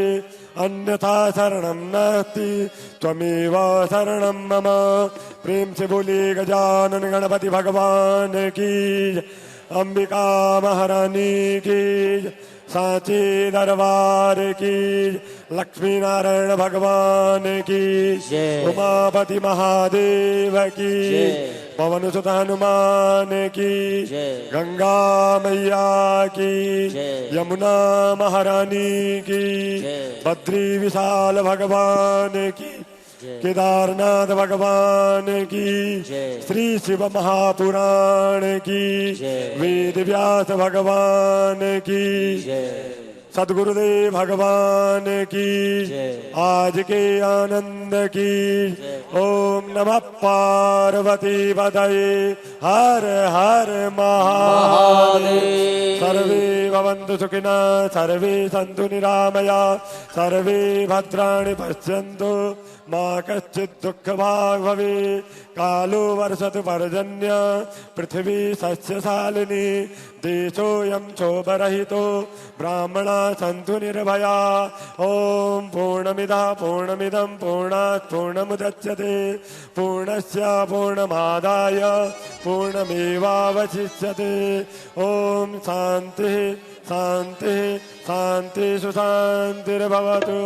अन्यथा शरणं नास्ति त्वमेव शरणं मम प्रेम से बोले गजानन गणपति भगवान की अंबिका महारानी की सांची दरबार की लक्ष्मी नारायण भगवान की उमापति महादेव की पवन सुत हनुमान की गंगा मैया की यमुना महारानी की बद्री विशाल भगवान की केदारनाथ भगवान की श्री शिव महापुराण की वेद व्यास भगवान की सदगुरुदेव भगवान की आज के आनंद की ओम नमः पार्वती पतये हर हर महादेव सर्वे भवन्तु सुखिनः सर्वे सन्तु निरामया सर्वे भद्राणि पश्यन्तु मा कश्चित् दुःखभाग् भवेत् कालो वर्षतु पर्जन्य पृथिवी सस्यशालिनी देशोऽयं क्षोभरहितो ब्राह्मणा सन्तु निर्भया ॐ पूर्णमिदं पूर्णात् पूर्णमुदच्यते पूर्णस्य पूर्णमादाय पूर्णमेवावशिष्यते ॐ शान्तिः शान्तिः शान्तिः सुशान्तिर्भवतु।